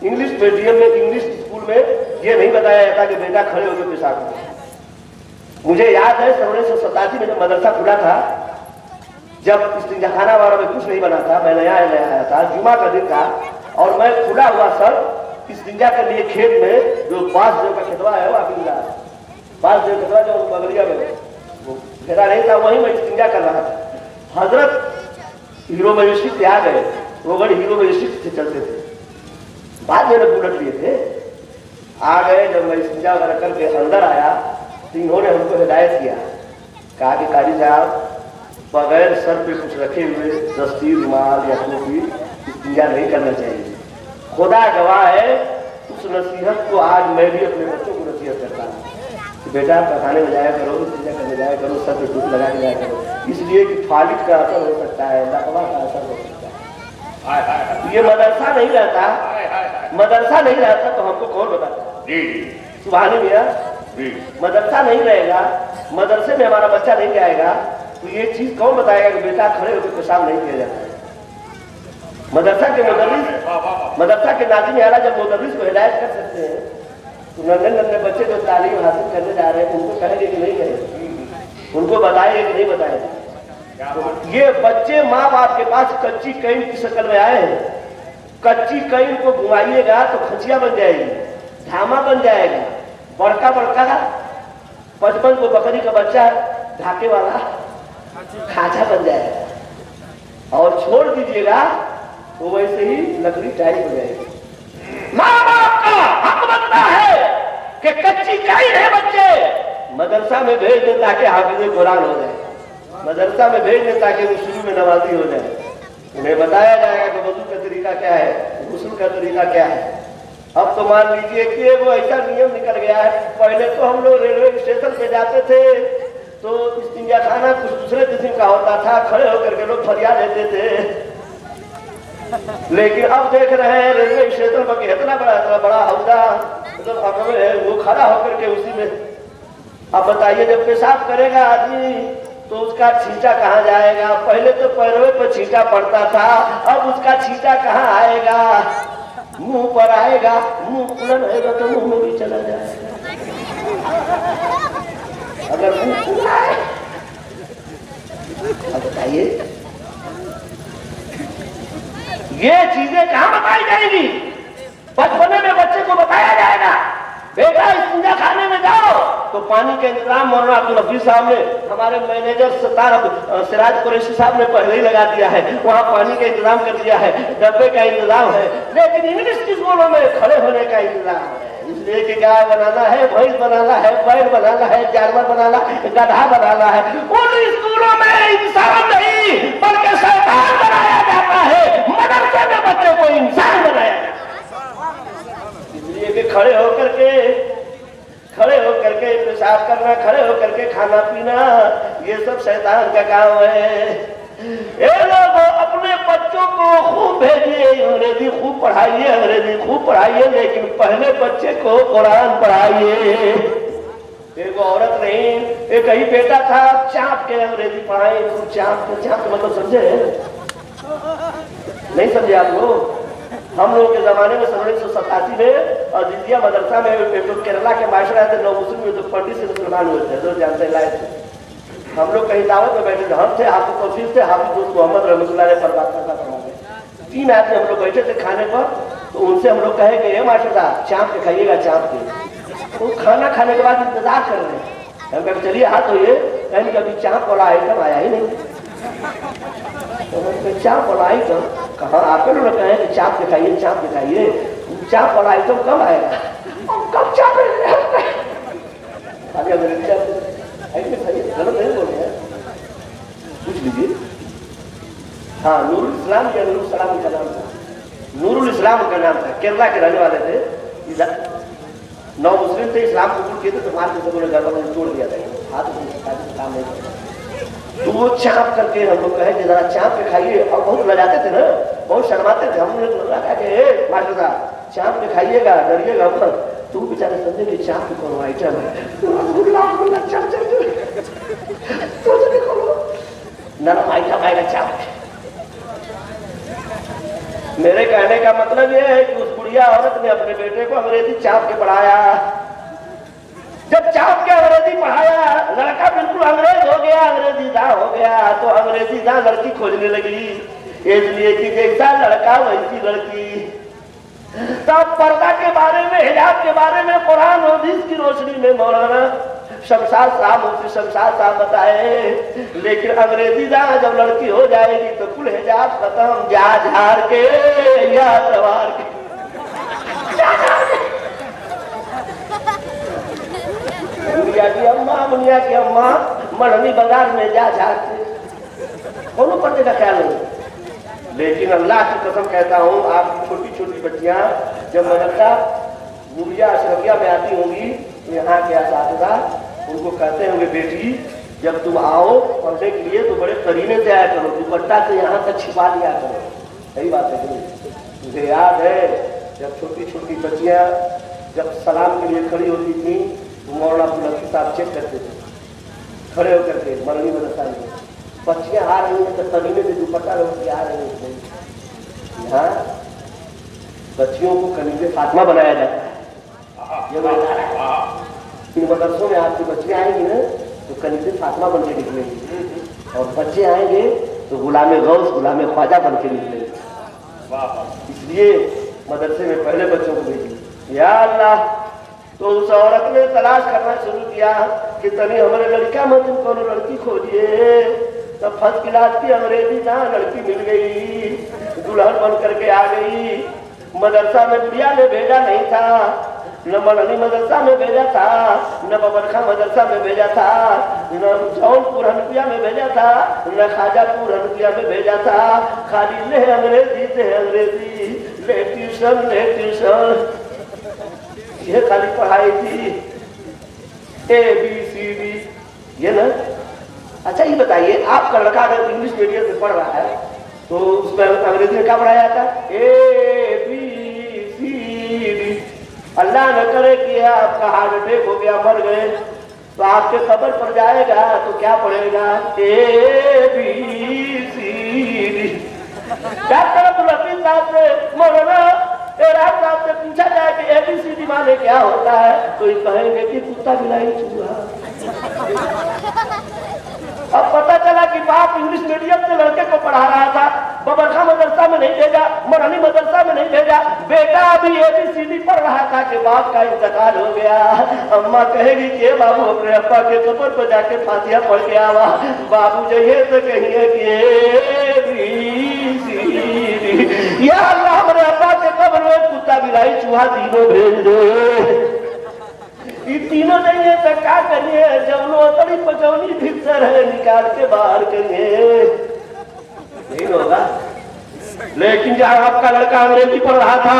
इंग्लिश मीडियम में, इंग्लिश स्कूल में ये नहीं बताया जाता कि बेटा खड़े होकर पेशाब करो। मुझे याद है 1987 में जब मदरसा खुला था, जब इस्तिंजाखाना वाला में कुछ नहीं बना था, मैं नया आया था, जुमा का दिन था और मैं खुला हुआ सर इस्तिंजा के लिए खेत में, जो बांस देव का खेतवा है वो अभी बांस देव खेतवा जो बगलिया में वो घेरा नहीं था, वहीं मैं इस्तिंजा कर रहा था। हजरत हीरो मजिस्ट्रेट से आ गए, वो गढ़ हीरो मजिस्ट्रेट से चलते थे, बाद में बुलेट लिए थे, आ गए। जब मैं इस्तिंजा वगैरह करके अंदर आया तो इन्होंने हमको हिदायत किया, कहा कि कारी साहब बगैर सर पे कुछ रखे हुए दस्ती, रुमाल या टोपी इस्तिंजा नहीं करना चाहिए। खुदा गवाह है, उस नसीहत को आज मैं भी अपने बच्चों को नसीहत करता हूँ कि बेटा पकाने में जाया करो, इस्तिंजा करने जाया करो, सर पे टोपी लगा के जाया करो, इसलिए कि फालिक का असर हो सकता है, लकवा का असर हो सकता है। ये मदरसा नहीं रहता, मदरसा नहीं रहता तो हमको कौन बताता? सुभानी मियां, मदरसा नहीं रहेगा, मदरसे में हमारा बच्चा नहीं जाएगा तो ये चीज कौन बताएगा कि बेटा खड़े होकर पेशाब नहीं किया जाता है? मदरसा के मुदर्रिस, मदरसा के नाज़िम आला जब मुदर्रिस को हिदायत कर सकते हैं तो नन्हे नन्हे बच्चे जो तालीम हासिल करने जा रहे हैं उनको कहेंगे कि नहीं कहेंगे, उनको बताएंगे कि नहीं बताएंगे। तो ये बच्चे माँ बाप के पास कच्ची कैन की शक्ल में आए हैं, कच्ची कैन को घुमाइएगा तो खचिया बन जाएगी, धामा बन जाएगा, बड़का बड़का 55 को बकरी का बच्चा ढाके वाला खांचा बन जाएगा, और छोड़ दीजिएगा तो वैसे ही लकड़ी टाइट हो जाएगी। माँ बाप का हक बनता है कि कच्ची कैन है बच्चे मदरसा में भेज दे ताकि हाफिज़े कुरान हो जाए, मदरसा में भेज दे ताकि वो शुरू में नमाजी हो जाए। उन्हें बताया जाएगा कि वजू का तरीका क्या है, गुस्ल का तरीका क्या है। अब तो मान लीजिए कि वो ऐसा नियम निकल गया है, पहले तो हम लोग रेलवे स्टेशन पे जाते थे तो इस्तिंजा खाना कुछ दूसरे किस्म का होता था, खड़े होकर के लोग फरियाद देते थे। लेकिन अब देख रहे हैं रेलवे स्टेशन पर इतना बड़ा हौदा मतलब है, वो खड़ा होकर के उसी में। अब बताइए जब पेशाब करेगा आदमी तो उसका छींटा कहाँ जाएगा? पहले तो पैरों पर छींटा पड़ता था, अब उसका छींटा कहाँ आएगा? मुंह पर आएगा, मुंह खुला रहेगा तो मुंह में भी चला जाएगा। अगर मुंह खुला है अब बताइए ये चीजें कहाँ बताई जाएंगी? बचपने में बच्चे को बताया जाएगा बेटा इस्तिंजा खाने में जाओ तो पानी का इंतजाम मौलाना अब्दुल हफीज साहब ने, हमारे मैनेजर सिराज कुरैशी साहब ने पहले ही लगा दिया है, वहाँ पानी का इंतजाम कर दिया है, डब्बे का इंतजाम है। लेकिन इंग्लिश की स्कूलों में खड़े होने का इंतजाम है, इसलिए कि गाय बनाना है, भैंस बनाना है, बैल बनाना है, जानवर बनाना, गधा बनाना है। उन स्कूलों में इंसान नहीं बल्कि शैतान बनाया जाता है, मदरसे में बच्चों को इंसान बनाया जाता है। इसलिए कि खड़े होकर के पेशाब करना, खड़े होकर के खाना पीना, ये सब शैतान का काम है। ये लोग अपने बच्चों को खूब भेजिए, अंग्रेजी खूब पढ़ाइए, अंग्रेजी खूब पढ़ाइए, लेकिन पहले बच्चे को कुरान पढ़ाइए। एक औरत नहीं, एक ही बेटा था, चाप के अंग्रेजी पढ़ाए, चाप के मतलब समझे नहीं? समझे आप लोग? हम लोग के जमाने में 1987 में अजीजिया मदरसा में केरला के मास्टर आए थे, नौ मुस्लिम में, तो पंडित से मुसलमान हुए थे, जो जानते लाए थे। हम लोग कहीं दावत में बैठे थे, हम थे, हाफिज तौफीक थे, हाफिज दोस्त मोहम्मद रहमतुल्लाह अलैह पर बात करता था। 3 आदमी हम लोग बैठे थे खाने पर, तो उनसे हम लोग कहे कि ये मास्टर साहब चाप के खाइएगा, चाप के। तो खाना खाने के बाद इंतजार कर रहे हैं, हम कहे चलिए हाथ धोइए, कहीं कभी चाप वाला आइटम आया ही नहीं। तो चाप वाला आइटम कहाँ? आप लोग कहे कि चाप दिखाइए, चाप दिखाइए, चाप वाला आइटम कब आएगा? कब चाप? गलत नहीं बोल रहे हैं, पूछ लीजिए। हाँ, नूरुल इस्लाम या नूरुल सलाम का नाम था, नूरुल इस्लाम का नाम था, केरला के रहने वाले थे। 9 मुस्लिम थे, इस्लाम कबूल किए थे तो मार के सबों ने गड़बड़ में तोड़ दिया था, हाथ काम नहीं था। तो वो चाप करके हम लोग कहे जरा चाप के खाइए, और बहुत लजाते थे ना, बहुत शर्माते थे। हमने तो लगा के मास्टर साहब चाप के खाइएगा, डरिएगा मत। तू बेचारे समझे कि चाप के कौन आइटम है, नरम आइटम आएगा चाप। मेरे कहने का मतलब ये है कि उस बुढ़िया औरत ने अपने बेटे को अंग्रेजी चाप के पढ़ाया। जब चाप के अंग्रेजी पढ़ाया, लड़का बिल्कुल अंग्रेज हो गया, अंग्रेजी दां हो गया। तो अंग्रेजी दां लड़की खोजने लगी, इसलिए कि जैसा लड़का वैसी लड़की। तब पर्दा के बारे में, हिजाब के बारे में कुरान और हदीस की रोशनी में मौलाना शमशाद साहब, मुफ्ती शमशाद साहब बताए। लेकिन अंग्रेजी दां जब लड़की हो जाएगी तो कुल हिजाब खत्म, जा झाड़ के या सवार के। मुनिया की अम्मा मढ़नी बाजार में जा झाड़ते, दोनों पर्दे का ख्याल नहीं। लेकिन अल्लाह की कसम कहता हूँ, आपकी छोटी छोटी बच्चियां जब मदरसा बुढ़िया अशरफिया में आती होंगी तो यहाँ के असातिज़ा उनको कहते होंगे, बेटी जब तुम आओ पढ़ने के लिए तो बड़े करीने से आया करो, दुपट्टा से यहाँ तक छिपा लिया करो। सही बात है कि मुझे याद है जब छोटी छोटी बच्चियां जब सलाम के लिए खड़ी होती थी तो मौलाना अब्दुल साहब चेक करते थे खड़े होकर के मरनी मदरसा में, बच्चियां आ रही हैं तो करीने से दुपट्टा रोक के आ रही हैं। यहाँ बच्चियों को कनीज़े फातिमा बनाया जाता है। ये इन मदरसों में आपकी बच्चियां आएंगी ना तो कनीज़े फातिमा बन के निकलेंगी, और बच्चे आएंगे तो गुलामे गौस गुलामे ख्वाजा बन के निकलेंगे। इसलिए मदरसे में पहले बच्चों को भेजिए। या अल्लाह, तो उस औरत ने तलाश करना शुरू किया कि तनी हमारे लड़का में तुम कौन लड़की खोजिए। तब फर्स्ट क्लास की अंग्रेजी ना लड़की मिल गई, दुल्हन बन करके आ गई। मदरसा में बुढ़िया ने भेजा नहीं था, न मरनी मदरसा में भेजा था, न बबरखा मदरसा में भेजा था, न जौनपुर हनफिया में भेजा था, न खाजापुर हनफिया में भेजा था। खाली ले अंग्रेजी से अंग्रेजी, ले ट्यूशन ले ट्यूशन, ये खाली पढ़ाई थी ABCD ये ना। अच्छा ये बताइए, आपका लड़का अगर इंग्लिश मीडियम से पढ़ रहा है तो उसमें अंग्रेजी में क्या पढ़ाया जाता है? ABCD। अल्लाह न करे कि आपका हार्ट अटैक हो गया, मर गए, तो आपके कब्र पर जाएगा तो क्या पढ़ेगा? ABCD। डॉक्टर अब्दुल हफीज साहब से, मौलाना राज साहब से पूछा जाए कि ABCD माने क्या होता है, तो ये कहेंगे कि कुत्ता बिलाई चूहा। अब पता चला कि बाप इंग्लिश मीडियम से लड़के को पढ़ा रहा था, बबरखा मदरसा में नहीं भेजा, मरनी मदरसा में नहीं भेजा, बेटा अभी ABCD पढ़ रहा था कि बाप का इंतकाल हो गया। अम्मा कहेगी कि बाबू अपने अब्बा के कब्र पर जाके फातिहा पढ़ के आवा। बाबू जाइए तो कहिए कि ABCD। या अल्लाह हमारे अब्बा के कब्र में कुत्ता बिलाई चूहा तीनों भेज दे। ये तीनों नहीं है तो क्या करिए? जवनो तड़ी पचौनी भीतर है, निकाल के बाहर करिए, नहीं होगा। लेकिन जहाँ आपका लड़का अंग्रेजी पढ़ रहा था,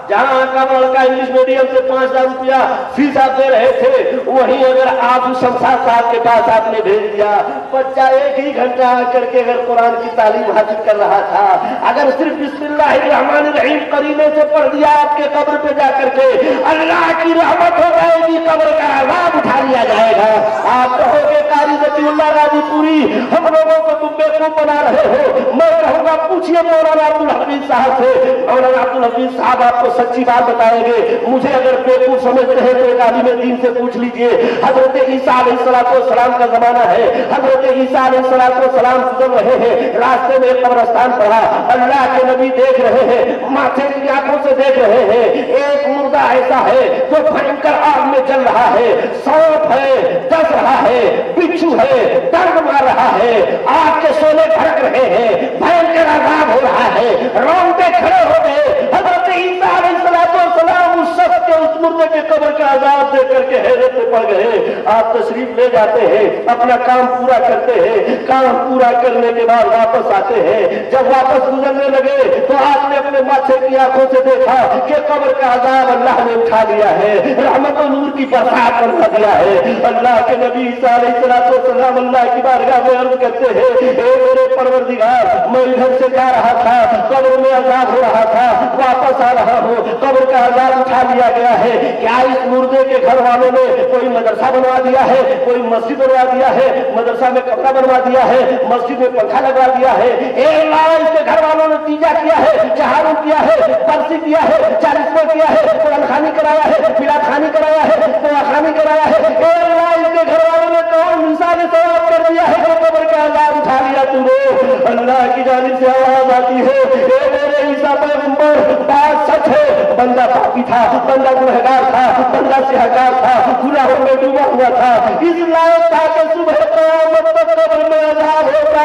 जहाँ आपका लड़का इंग्लिश मीडियम से 5,000 रुपया फीस आप दे रहे थे, वहीं अगर आप शमशाद साहब के पास आपने भेज दिया, बच्चा 1 ही घंटा आकर के अगर कुरान की तालीम हासिल कर रहा था, अगर सिर्फ बिस्मिल्लाहिर्रहमानिर्रहीम करीने से पढ़ दिया, आपके कब्र पे जाकर के अल्लाह की रहमत हो जाएगी, कब्र का अज़ाब उठा लिया जाएगा। आप कहोगे कारी ज़कीउल्लाह गाजीपुरी, हम लोगों को तुम बेवकूफ बना रहे हो। मैं कहूँगा पूछिए मौलाना अब्दुल हफीज साहब से, मौलाना अब्दुल हफीज साहब आपको सच्ची बात बताएंगे। मुझे अगर बेवकूफ समझते हैं तो एक आलिम दीन से पूछ लीजिए। हजरत ईसा अलैहिस्सलाम का जमाना है, हजरत ईसा अलैहिस्सलाम गुजर रहे हैं, रास्ते में कब्रिस्तान पड़ा, अल्लाह के नबी देख रहे हैं, माथे की आंखों से देख रहे हैं, एक मुर्दा ऐसा है जो भयंकर आग में जल रहा है, सांप है, दस रहा है, बिच्छू है, दर्द मार रहा है, आग के शोले भड़क रहे हैं, भयंकर आजाद हो रहा है, रोंगटे खड़े हो गए। हजरत ईसा अलैहिस्सलाम उस शख्स के, उस मुर्दे के कब्र का आजाद दे करके हैरत में पड़ गए। आप तशरीफ ले जाते हैं, अपना काम पूरा करते हैं, काम पूरा करने के बाद वापस आते हैं। जब वापस गुजरने लगे तो आपने अपने माथे की आंखों से देखा कि कब्र का आजाद अल्लाह ने उठा लिया है, रहमत और नूर की बरसात करवा दिया है। अल्लाह के नबी ईसा अलैहिस्सलाम अल्लाह की बारगाह में अर्ज करते हैं, ए मेरे परवरदिगार, मैं इधर से जा रहा था, कब्र में आजाद हो रहा था, वापस आ रहा हूँ, कब्र का आजाद उठा लिया गया है, क्या इस मुर्दे के घर वालों ने कोई कोई मदरसा बनवा दिया है, कोई मस्जिद बनवा दिया है, मदरसा में कपड़ा बनवा दिया है, मस्जिद में पंखा लगवा दिया है। इसके घर वालों ने तीजा किया है, चहारू किया है, बरसी किया है, 40 किया है, कुरान खानी कराया है, मिलाद खानी कराया है, दुआ खानी कराया है। इसके घर वालों ने कौन मिसाल सवाब कर दिया है, कब्र का अज़ाब उठा लिया तूने। अल्लाह की जानिब से आवाज आती है, मेरे ईसा पैगंबर, बात सच है, बंदा पापी था, बंदा गुनहगार था, बंदा सिहकार था, गुनाहों में डूबा हुआ था, इस लायक था कि सुबह क़यामत तक कब्र में अज़ाब होता।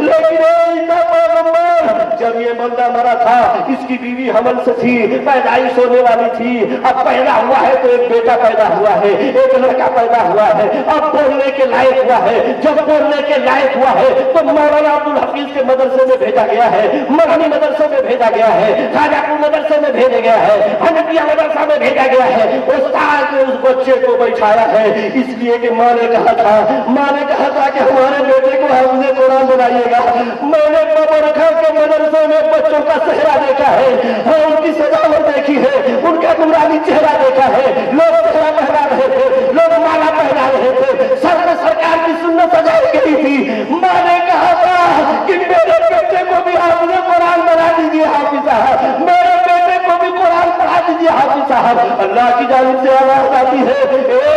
लेकिन ईसा पैगंबर, जब ये बंदा मरा था, इसकी बीवी हमल से थी, पैदाइश होने वाली थी, अब पैदा हुआ है तो एक बेटा पैदा हुआ है, एक लड़का पैदा हुआ है, अब बोलने के लायक हुआ है। जब बोलने के लायक हुआ है तो मौलाना अब्दुल हफीज के मदरसे में भेजा गया है, मरहनी मदरसे में भेजा गया है, खाजापुर मदरसे में भेजा गया है, हनफिया मदरसा में भेजा गया है। उस्ताद ने उस बच्चे को बैठाया है, इसलिए कि माँ ने कहा था कि हमारे बेटे को हाफिज़े कुरान बनाइएगा। मैंने बबरखा के मदरसे में बच्चों का चेहरा देखा है, उनकी सजावट देखी है, उनका नूरानी चेहरा देखा है। लोग चेहरा पहना रहे थे, लोग माला पहना रहे थे, सर में सरकार की सुन्नत सजाई गई थी। माँ ने कहा था कि मेरे बेटे को भी हाफिज़े कुरान बना दीजिए हाफिज साहब, मेरे बेटे को भी कुरान पढ़ा दीजिए हाफिज साहब। अल्लाह की जानिब से आवाज आती है,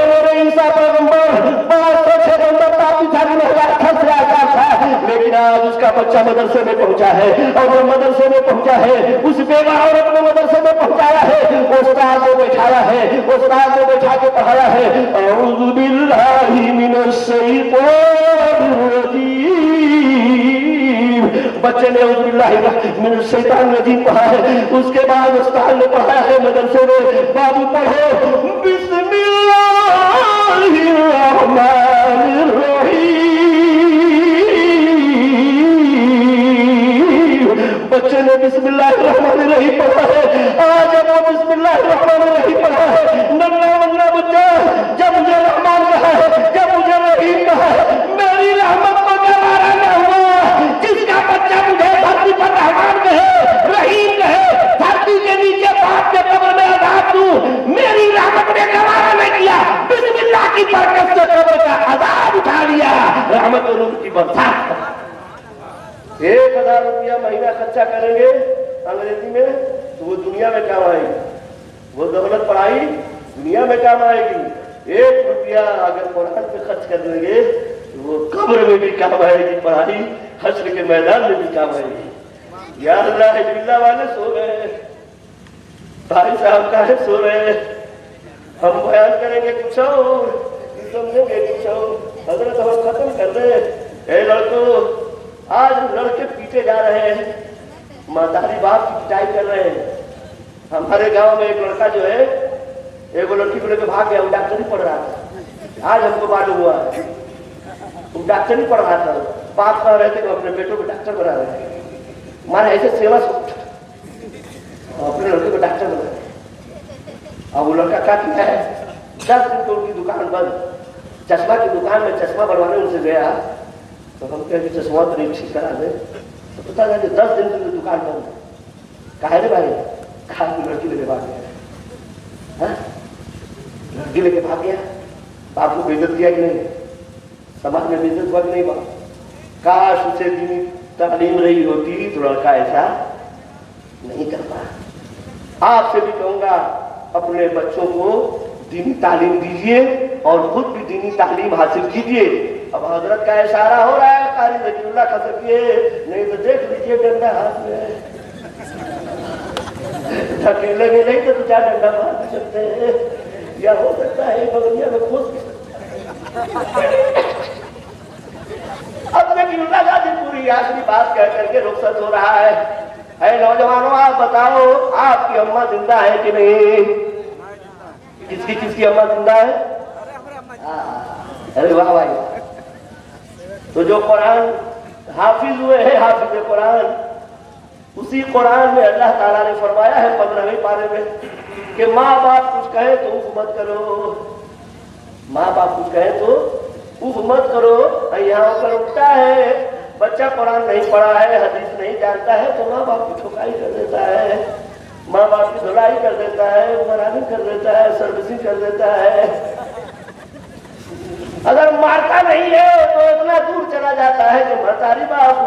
मेरे ईसा पैगंबर, बात सच है, बंदा पापी था, गुनहगार था, सियाकार था, लेकिन आज उसका बच्चा मदरसे में पहुंचा है, और वो मदरसे में पहुंचा है, उस बेवा औरत ने मदरसे में पहुंचाया है, उस्ताद को बैठाया है, उस्ताद को बैठा के पढ़ाया है। औज़ु बिल्लाहि मिनश शैतानिर रजीम, बच्चे ने औज़ु बिल्लाहि मिनश शैतानिर रजीम पढ़ा है। उसके बाद उस्ताद ने पढ़ाया है मदरसे में, बाबू पढ़ो बिस्मिल्लाहिर रहमानिर रहीम। बच्चे ने बिस्मिल्लाहिर्रहमानिर्रहीम पढ़ा है। आज जब वो बिस्मिल्लाहिर्रहमानिर्रहीम पढ़ा है, नन्ना बच्चा जब मुझे रहमान कहा है, जब मुझे रहीम कहा है, मेरी रहमत को गवारा न हुआ। जिसका बच्चा मुझे धरती पर रहमान कहे, रहीम कहे, धरती के नीचे बाप के कब्र में अज़ाब दूं, मेरी रहमत ने गवारा नहीं किया। बिस्मिल्लाह की बरकत से कब्र का अज़ाब उठा लिया, रहमत और नूर की बरसात। 1000 रुपया महीना खर्चा करेंगे अंग्रेजी में तो वो दुनिया में काम आएगी, वो दौलत पढ़ाई दुनिया में काम आएगी। 1 रुपया अगर कुरान पे खर्च कर देंगे तो वो कब्र में भी काम आएगी, पढ़ाई हश्र के मैदान में भी काम आएगी। या अल्लाह, हिजबिल्लाह वाले सो गए, भाई साहब का है सो रहे, हम बयान करेंगे कुछ और, समझेंगे कुछ और। हजरत हम खत्म कर रहे। लड़कों, आज लड़के पीटे जा रहे हैं, मातारी बाप की पिटाई कर रहे हैं। हमारे गांव में एक लड़का जो है, एक लड़की को लेकर भाग गया, वो डॉक्टरी पढ़ रहा था। आज हमको मालूम हुआ वो डॉक्टरी पढ़ रहा था। बाप कह रहे थे कि अपने बेटों को डॉक्टर बना रहे थे, मारे ऐसे सेवा अपने लड़के को डॉक्टर बना। अब वो लड़का क्या किया है, 10 दिन तो उनकी दुकान बंद, चश्मा की दुकान में चश्मा बनवाने उनसे गया तो हम कहे चश्मा तो नहीं ठीक करा दे, तो पता नहीं 10 दिन की दुकान बंद। कहा रे भाई, खा की लड़की लेके भाग गया, लड़की लेके भाग गया। बाप को बेइज्जत किया कि नहीं, समाज में बेइज्जत हुआ कि नहीं? बाप काश उसे दीनी तालीम रही होती तो लड़का ऐसा नहीं करता। आपसे भी कहूंगा, अपने बच्चों को दीनी तालीम दीजिए और खुद भी दीनी तालीम हासिल कीजिए। अब हजरत का इशारा हो रहा है, कारी ज़कीउल्लाह खसकिए, नहीं तो देख लीजिए डंडा हाथ में, धकेलेंगे नहीं तो 2 डंडा मार सकते हैं, या हो सकता है बगलिया में खुश। अब ज़कीउल्लाह गाजी पूरी आखिरी बात कह करके रुखसत हो रहा है। नौजवानों, आप बताओ, आपकी अम्मा जिंदा है कि नहीं? किसकी अम्मा जिंदा है? अरे वाह भाई। तो जो कुरान हाफिज हुए हैं, हाफिज कुरान, उसी कुरान में अल्लाह ताला ने फरमाया है 15वें पारे में कि माँ बाप कुछ कहे तो उफ मत करो, माँ बाप कुछ कहे तो उफ मत करो। यहाँ पर उठता है, बच्चा कुरान नहीं पढ़ा है, हदीस नहीं जानता है, तो माँ बाप की ठुकाई कर देता है, माँ बाप की धुलाई कर देता है, मरानी कर देता है, सर्विसिंग कर देता है।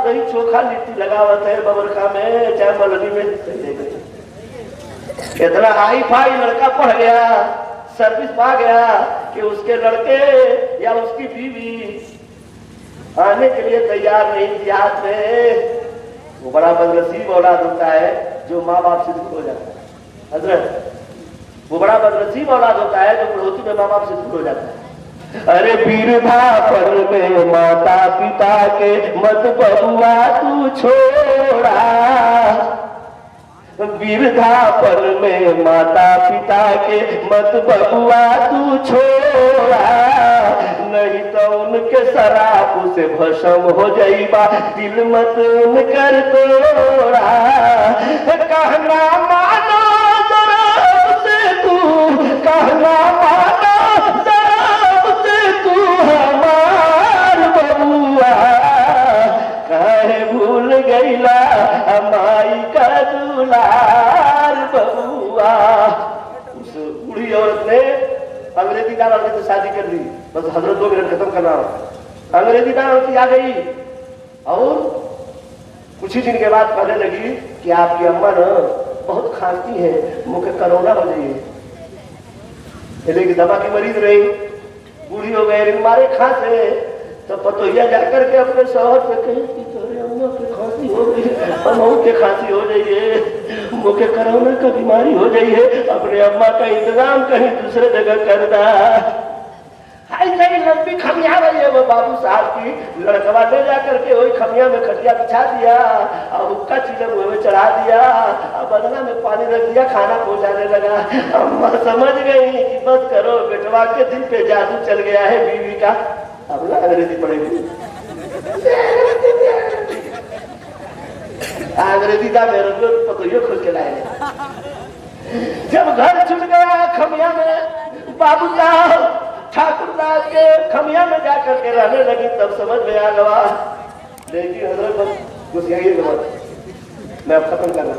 दही चोखा लिट्टी लगावत है बबरखा में चाहे मलनी में। इतना हाई फाई लड़का पढ़ गया, सर्विस पा गया कि उसके लड़के या उसकी बीवी आने के लिए तैयार नहीं थी हाथ में। वो बड़ा बदनसीब औलाद होता है जो माँ बाप से दूर हो जाता है। हजरत, वो बड़ा बदनसीब औलाद होता है जो बुढ़ोती में माँ बाप से दूर हो जाता है। अरे वृद्धापन में माता पिता के मत बबुआ तू छोड़ा, वृद्धापन में माता पिता के मत बबुआ तू छोड़ा, नहीं तो उनके शराब से भस्म हो जाइबा, दिल मत उनकर तोड़ा। कहना मानो शराब से तू, कहना मानो शराब से तू हमार बबुआ, काहे भूल गईला हमारी का दुलार बबुआ। उस बूढ़ी औरत ने अंग्रेजी गाना से शादी कर ली, बस हजरत 2 मिनट खत्म करना। अंग्रेजी गाना की आ गई और कुछ ही दिन के बाद कहने लगी कि आपकी अम्मा ना बहुत खांसती है, मुझे कोरोना हो जाइए। लेकिन दवा की मरीज रही, बूढ़ी हो गए, मारे खांसे। तो पतोहिया जाकर के अपने शौहर से कही कि तेरे अम्मा की खांसी हो गई, अम्मा के खांसी हो जाइए, मुझे कोरोना का बीमारी हो जाइए, अपने अम्मा का इंतजाम कहीं दूसरे जगह कर दा। ऐसे ही लंबी खमिया रही है वो बाबू साहब की। लड़कवा ले जाकर के वही खमिया में खटिया बिछा दिया और हुक्का चीले मुंह में चढ़ा दिया और बदला में पानी रख दिया, खाना पहुंचाने लगा। अम्मा समझ गई कि बस करो, बेटवा के दिल पे जादू चल गया है बीवी का। अब अंग्रेजी पढ़ेगी, अंग्रेजी का मेरे को पतोहिया खोल के लाए। जब घर छूट गया खमिया में, बाबू साहब ठाकुर साहब के खमिया में जाकर के रहने लगी, तब समझ में आ गया। देखिए हजरत, बस गुस्साइए के बाद मैं अब खत्म कर रहा।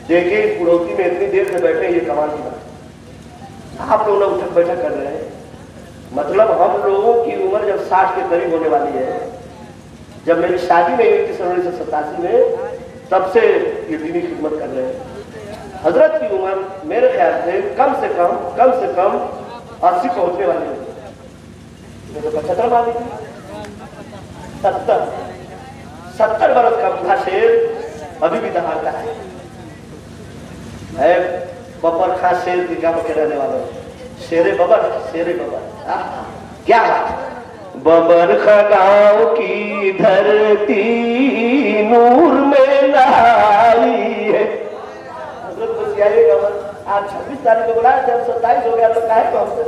देखिए बुढ़ौती में इतनी देर से बैठे, ये कमाल की बात। आप लोग उठक बैठक कर रहे हैं, मतलब हम लोगों की उम्र जब 60 के करीब होने वाली है। जब मेरी शादी नहीं हुई थी सन 1987 में, तब से ये दीनी खिदमत कर रहे हैं। हजरत की उम्र मेरे ख्याल से कम से कम 80 पहुंचने वाली है। तो 75 वाली थी, 70 बरस का बूढ़ा शेर अभी भी दहाड़ता है। बबर खा शेर की गांव के रहने वाले, शेरे बबर क्या बात। बबर खा गांव की धरती नूर में नहाई है। हजरत बसियाइएगा, आज 26 तारीख को बुलाया, जब 27 हो गया तो काहे को हमसे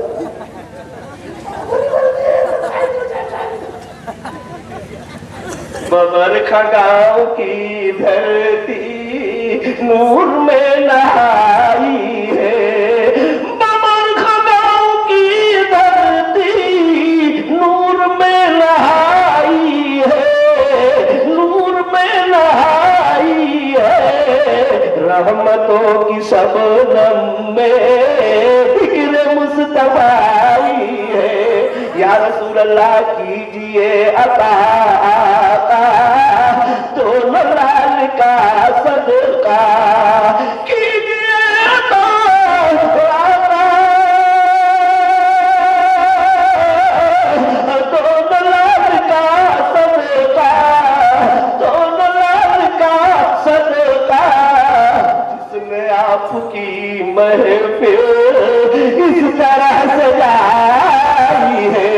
बबर खा गांव की धरती नूर में नहाई है, बबर खा गांव की धरती नूर में नहाई है, नूर में नहाई है। रहमतों की शबनम में फिक्र मुस्तफा है। या रसूल अल्लाह कीजिए अता दोनों लाल का सदका कीजिए अता, दोनों लाल का सदका, दोनों लाल का सदका, जिसने आपकी महफिल इस तरह सजाई है।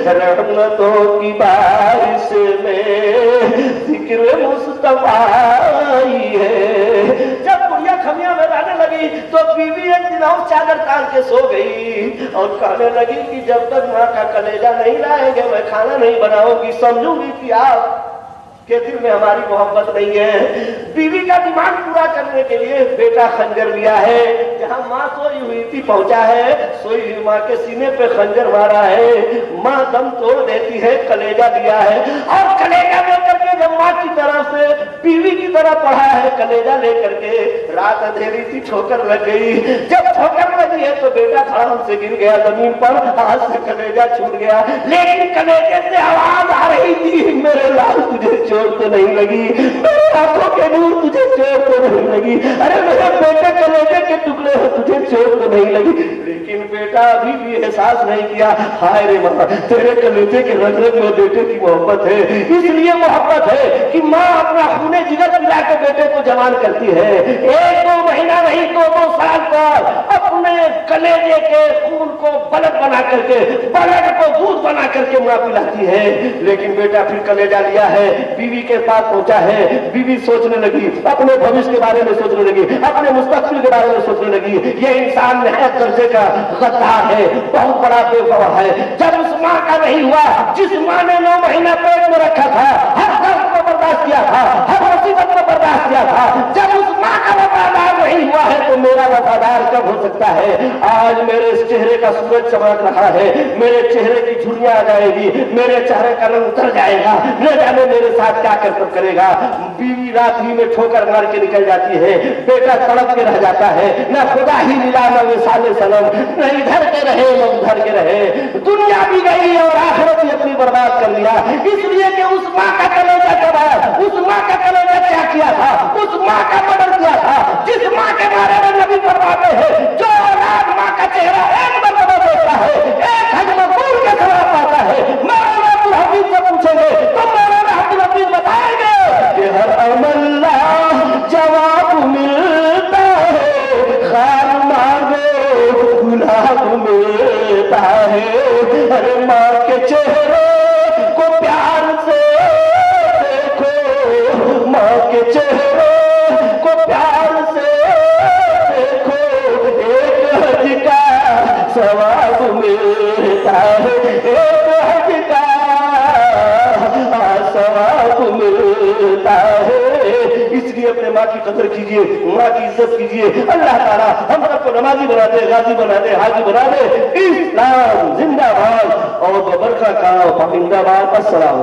रहमतों की बारिश में जिक्र मुस्तफा है। जब बुढ़िया खमिया में रहने लगी तो बीवी एक दिन और चादर तान के सो गई और कहने लगी कि जब तक माँ का कलेजा नहीं लाएंगे मैं खाना नहीं बनाऊंगी, समझूंगी कि आप के दिल में हमारी मोहब्बत नहीं है। बीवी का डिमांड पूरा करने के लिए बेटा खंजर लिया है, जहां माँ सोई हुई थी पहुंचा है, सोई हुई माँ के सीने पे खंजर मारा है, माँ दम तोड़ देती है, कलेजा दिया है और कलेजा में करके जब माँ की तरफ से बीवी की तरह पढ़ा है कलेजा लेकर के, रात अंधेरी थी, ठोकर लग गई। जब ठोकर लगी है तो बेटा धड़ाम से गिर गया जमीन पर, हाथ से कलेजा छूट गया, लेकिन कलेजे से आवाज आ रही थी, मेरे लाल तुझे चोट तो नहीं लगी, मेरी आंखों के नूर तुझे चोट तो नहीं लगी, अरे मेरे बेटे कलेजे के टुकड़े हो तुझे चोट तो नहीं लगी। लेकिन बेटा अभी भी एहसास नहीं किया, हाय रे माँ तेरे कलेजे के रग रग में बेटे की मोहब्बत है। इसलिए मोहब्बत है कि माँ अपना खूने जिगर मिला के बेटे को जवान करती है। 1-2 महीना नहीं 2-2 साल पर अपने कलेजे के खून को बलद बना करके, बलद को दूध बना करके माँ पिलाती है। लेकिन बेटा फिर कलेजा लिया है, बीवी के पास पहुंचा है, बीवी सोचने लगी, अपने भविष्य के बारे में सोचने लगी, अपने मुस्तकबिल के बारे में सोचने लगी। ये इंसान नहायत दर्जे का गद्दार है, बहुत बड़ा बेवफा है। जब उस माँ का नहीं हुआ जिस माँ ने 9 महीना पेट में रखा था, हर दर्द को बर्दाश्त किया था, हर मुसीबत को बर्दाश्त किया था, जब उस माँ का वफादार नहीं हुआ है तो मेरा वफादार कब हो सकता है। आज मेरे इस चेहरे का सूरज चमक रहा है, मेरे चेहरे की झुर्रियां आ जाएगी, मेरे चेहरे का रंग उतर जाएगा, न जाने मेरे साथ क्या करतब करेगा। बीवी रात ही में ठोकर मार के निकल जाती है, बेटा तड़प के रह जाता है, न खुदा ही मिला न विसाले सनम, न इधर के रहे न उधर के रहे, दुनिया भी गई और आखिरत भी अपनी बर्बाद कर लिया। इसलिए कि उस माँ का कलेजा चढ़ा, उस माँ का कलेजा क्या किया था, उस माँ का मर्डर किया था, जिस माँ के बारे में नबी फरमाते हैं जो औलाद माँ का चेहरा एक मरतबा देखता है, एक हजम दूर के सवाब पाता है। मौलाना अब्दुल हफीज से पूछेंगे तो मौलाना अब्दुल हफीज बताएंगे कि हर अमल जवाब मिलता है, खान मांगो गुलाब मिलता है। अरे माँ के चेहरे को प्यार से देखो, माँ के चेहरे को प्यार से देखो, एक हज का सवाब मिलता है, एक हज का सवाब मिलता है। इसलिए अपने माँ की कदर कीजिए, माँ की इज्जत कीजिए। अल्लाह ताला हम सबको नमाजी बना दे, गाजी बना दे, हाजी बना दे। इस्लाम जिंदाबाद और बबरका का जिंदाबाद। अस्सलाम।